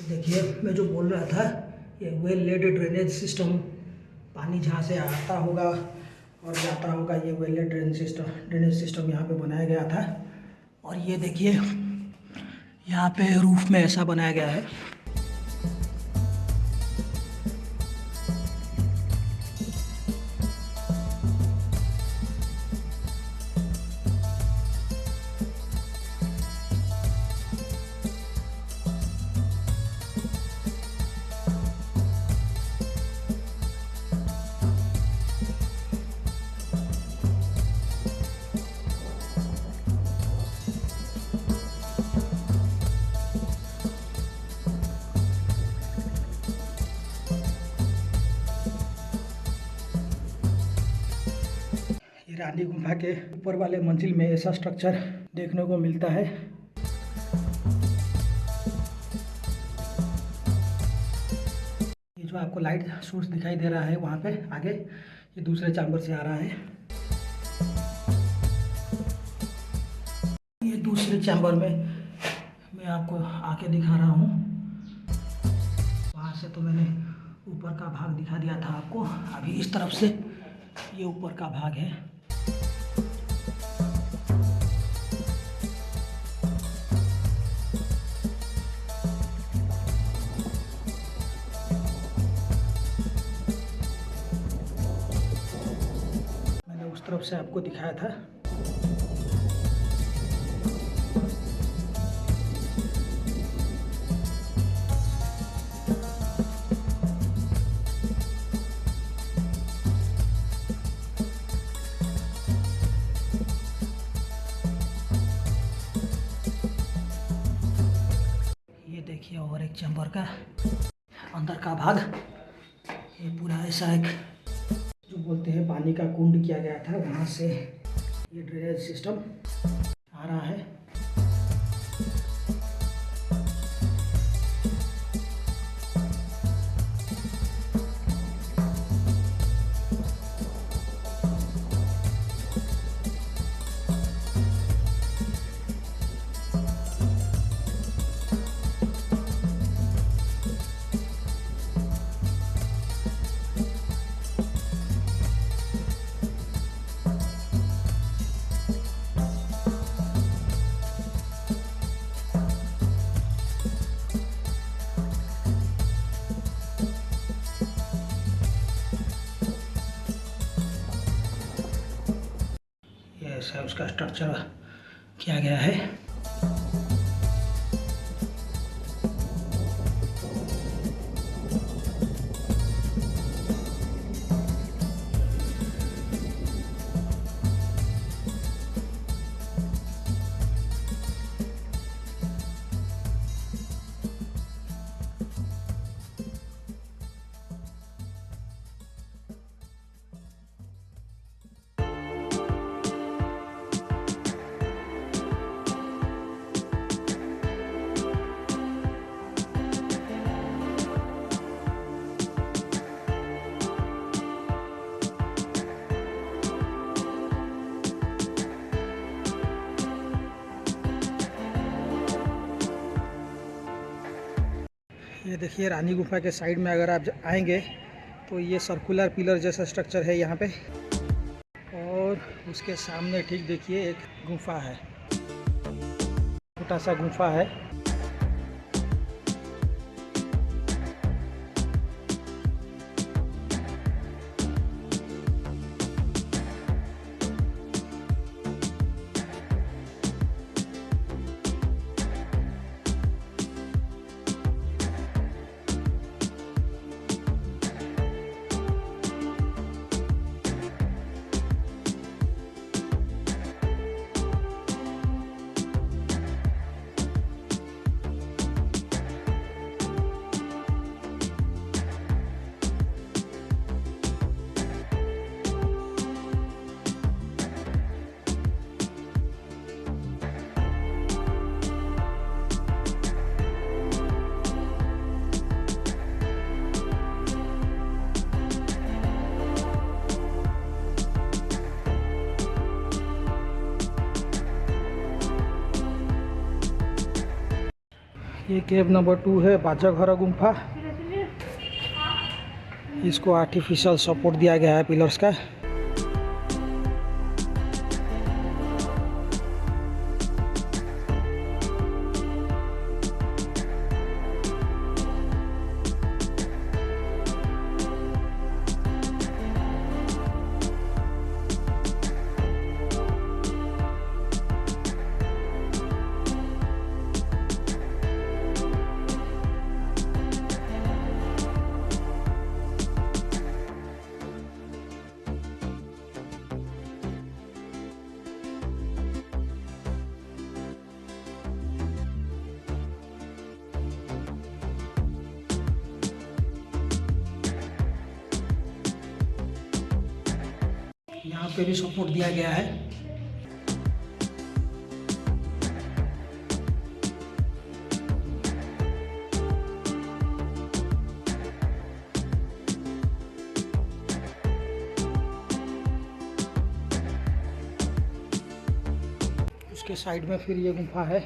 देखिए मैं जो बोल रहा था ये वेल लेड ड्रेनेज सिस्टम, पानी जहाँ से आता होगा और जाता होगा, ये वेल लेड ड्रेनेज सिस्टम यहाँ पे बनाया गया था। और ये देखिए यहाँ पे रूफ में ऐसा बनाया गया है। रानी गुफा के ऊपर वाले मंजिल में ऐसा स्ट्रक्चर देखने को मिलता है। ये जो आपको लाइट सोर्स दिखाई दे रहा है वहाँ पे आगे, ये दूसरे चैम्बर से आ रहा है। ये दूसरे चैम्बर में मैं आपको आके दिखा रहा हूँ। वहाँ से तो मैंने ऊपर का भाग दिखा दिया था आपको। अभी इस तरफ से ये ऊपर का भाग है। मैंने उस तरफ से आपको दिखाया था। देखिए और एक चैम्बर का अंदर का भाग, ये पूरा ऐसा एक जो बोलते हैं पानी का कुंड किया गया था, वहाँ से ये ड्रेनेज सिस्टम आ रहा है। ऐसा उसका स्ट्रक्चर किया गया है। ये देखिए रानी गुफा के साइड में अगर आप आएंगे तो ये सर्कुलर पिलर जैसा स्ट्रक्चर है यहाँ पे, और उसके सामने ठीक देखिए एक गुफा है, छोटा सा गुफा है। ये केव नंबर 2 है, बाजाघरा गुम्फा। इसको आर्टिफिशियल सपोर्ट दिया गया है पिलर्स का। यहाँ पे भी सपोर्ट दिया गया है। उसके साइड में फिर ये गुफा है।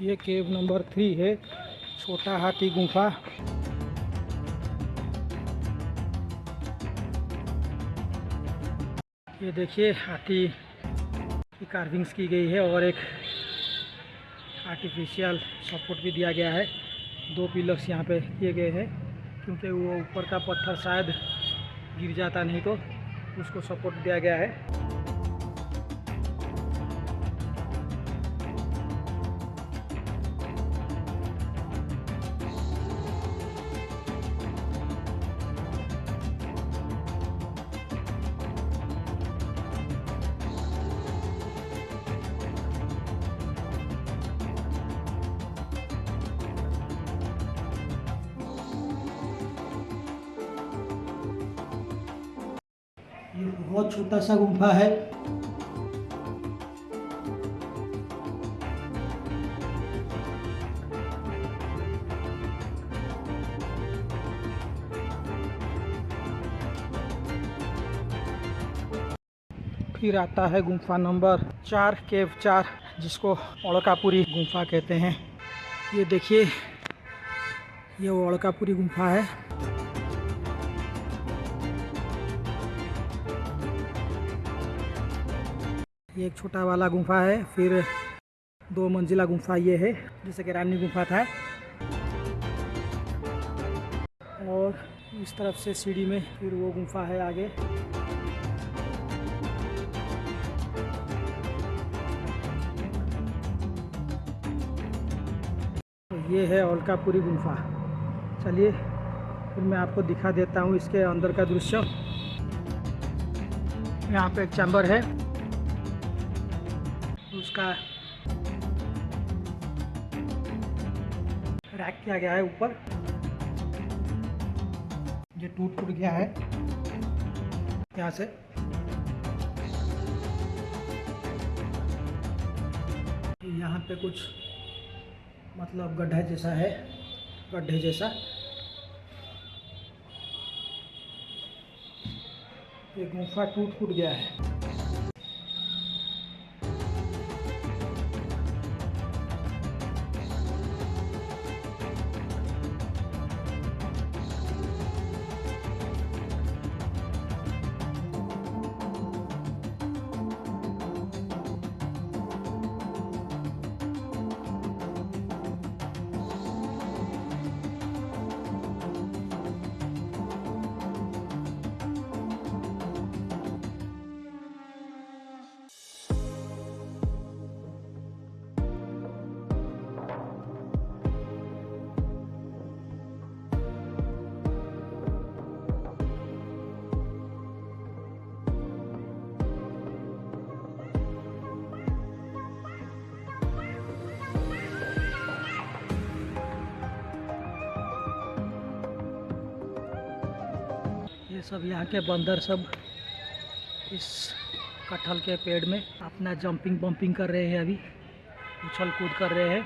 ये केव नंबर 3 है, छोटा हाथी गुफा। ये देखिए हाथी की कार्विंग्स की गई है और एक आर्टिफिशियल सपोर्ट भी दिया गया है। 2 पिलर्स यहाँ पे किए गए हैं क्योंकि वो ऊपर का पत्थर शायद गिर जाता नहीं तो उसको सपोर्ट दिया गया है। ये बहुत छोटा सा गुफा है। फिर आता है गुफा नंबर 4, केव 4, जिसको ओड़कापुरी गुफा कहते हैं। ये देखिए ये ओड़कापुरी गुफा है। ये एक छोटा वाला गुफा है, फिर 2 मंजिला गुफा ये है जैसे कि रानी गुफा था, और इस तरफ से सीढ़ी में फिर वो गुफा है आगे। तो ये है ओड़कापुरी गुफा। चलिए फिर मैं आपको दिखा देता हूँ इसके अंदर का दृश्य। यहाँ पे एक चैम्बर है, उसका रैक किया गया है ऊपर, जो टूट गया है यहाँ से। यहाँ पे कुछ मतलब गड्ढा जैसा है, गड्ढे जैसा। ये गुफा टूट गया है। ये सब यहाँ के बंदर सब इस कटहल के पेड़ में अपना जंपिंग बम्पिंग कर रहे हैं, अभी उछल कूद कर रहे हैं।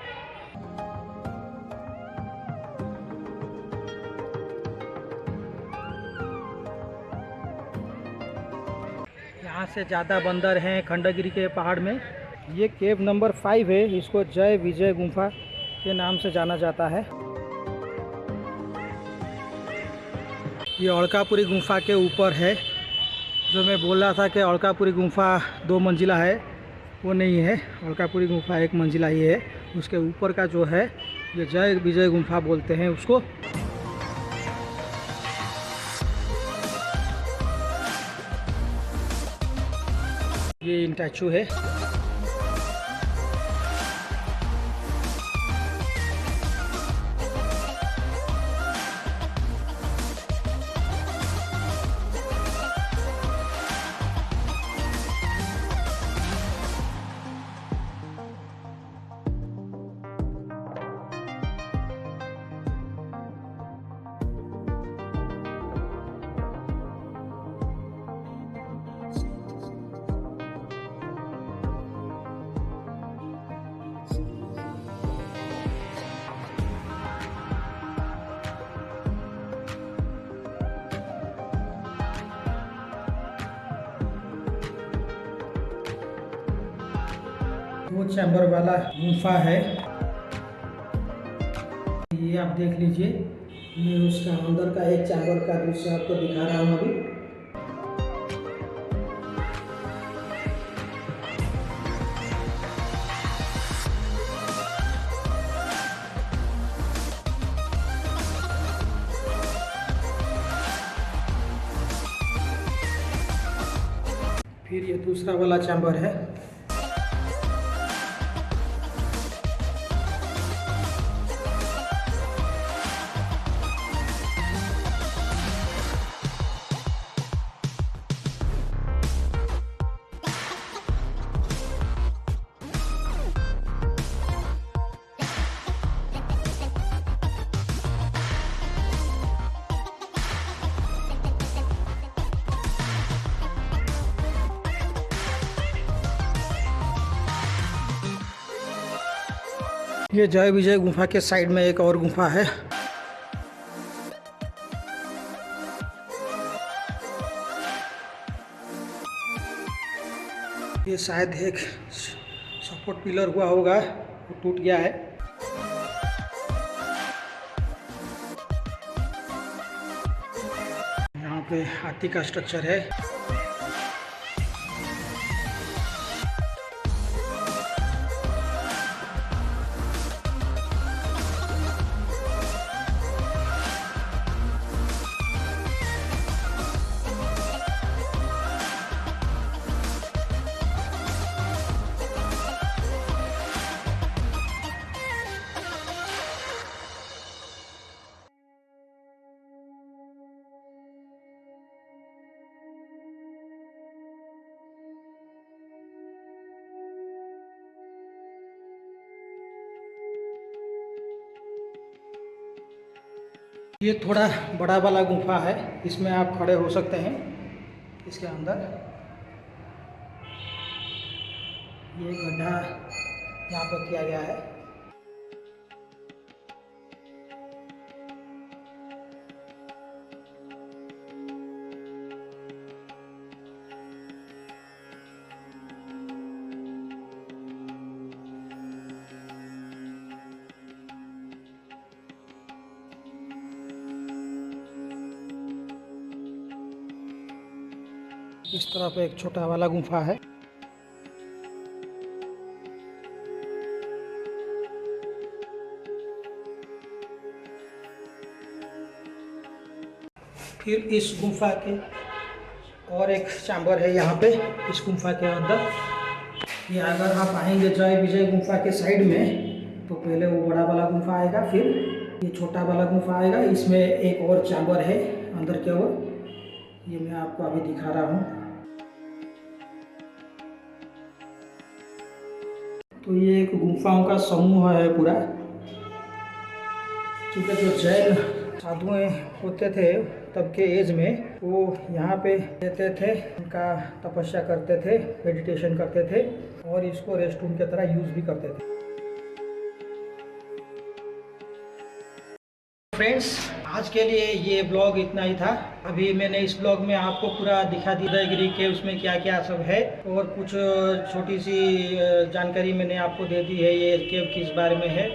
यहाँ से ज़्यादा बंदर हैं खंडगिरी के पहाड़ में। ये केव नंबर 5 है, इसको जय विजय गुफा के नाम से जाना जाता है। ये अलकापुरी गुफा के ऊपर है। जो मैं बोल रहा था कि अलकापुरी गुफा 2 मंजिला है, वो नहीं है। अलकापुरी गुफा 1 मंजिला ही है। उसके ऊपर का जो है ये जय विजय गुफा बोलते हैं उसको। ये स्टैचू है। वो चैम्बर वाला गुफा है, ये आप देख लीजिए। मैं उसका अंदर का एक चैम्बर का दृश्य आपको दिखा रहा हूँ अभी। फिर ये दूसरा वाला चैम्बर है। ये जय विजय गुफा के साइड में एक और गुफा है। ये शायद एक सपोर्ट पिलर हुआ होगा, वो टूट गया है। यहाँ पे हाथी का स्ट्रक्चर है। ये थोड़ा बड़ा वाला गुफा है, इसमें आप खड़े हो सकते हैं। इसके अंदर ये गड्ढा यहाँ पर किया गया है। इस तरफ एक छोटा वाला गुफा है। फिर इस गुफा के और एक चैम्बर है यहाँ पे, इस गुफा के अंदर। ये अगर आप आएंगे जय विजय गुफा के साइड में, तो पहले वो बड़ा वाला गुफा आएगा, फिर ये छोटा वाला गुफा आएगा। इसमें एक और चैम्बर है अंदर की ओर, ये मैं आपको अभी दिखा रहा हूँ। तो ये एक गुफाओं का समूह है पूरा, क्योंकि जो जैन साधुएं होते थे तब के एज में वो यहाँ पे रहते थे, उनका तपस्या करते थे, मेडिटेशन करते थे और इसको रेस्ट रूम की तरह यूज़ भी करते थे। फ्रेंड्स, आज के लिए ये ब्लॉग इतना ही था। अभी मैंने इस ब्लॉग में आपको पूरा दिखा दिया उदयगिरी के उसमें क्या क्या सब है और कुछ छोटी सी जानकारी मैंने आपको दे दी है। ये केव किस बारे में है,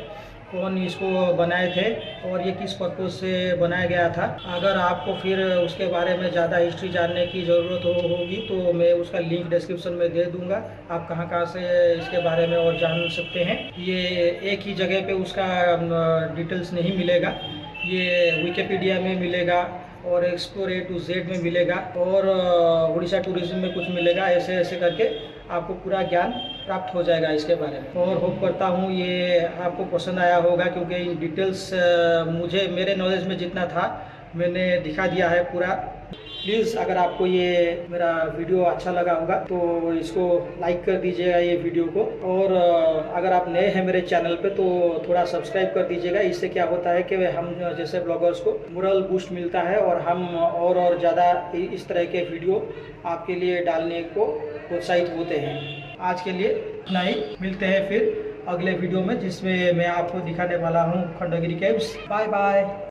कौन इसको बनाए थे और ये किस पर्पज से बनाया गया था। अगर आपको फिर उसके बारे में ज़्यादा हिस्ट्री जानने की ज़रूरत होगी तो मैं उसका लिंक डिस्क्रिप्शन में दे दूंगा। आप कहाँ कहाँ से इसके बारे में और जान सकते हैं। ये एक ही जगह पे उसका डिटेल्स नहीं मिलेगा, ये विकिपीडिया में मिलेगा और एक्सप्लोर A to Z में मिलेगा और उड़ीसा टूरिज्म में कुछ मिलेगा। ऐसे ऐसे करके आपको पूरा ज्ञान प्राप्त हो जाएगा इसके बारे में। और होप करता हूँ ये आपको पसंद आया होगा, क्योंकि इन डिटेल्स मुझे मेरे नॉलेज में जितना था मैंने दिखा दिया है पूरा। प्लीज़ अगर आपको ये मेरा वीडियो अच्छा लगा होगा तो इसको लाइक कर दीजिएगा ये वीडियो को, और अगर आप नए हैं मेरे चैनल पे तो थोड़ा सब्सक्राइब कर दीजिएगा। इससे क्या होता है कि हम जैसे ब्लॉगर्स को मोरल बूस्ट मिलता है और हम और ज़्यादा इस तरह के वीडियो आपके लिए डालने को प्रोत्साहित होते हैं। आज के लिए इतना ही, मिलते हैं फिर अगले वीडियो में जिसमें मैं आपको दिखाने वाला हूँ खंडगिरी केव्स। Bye bye.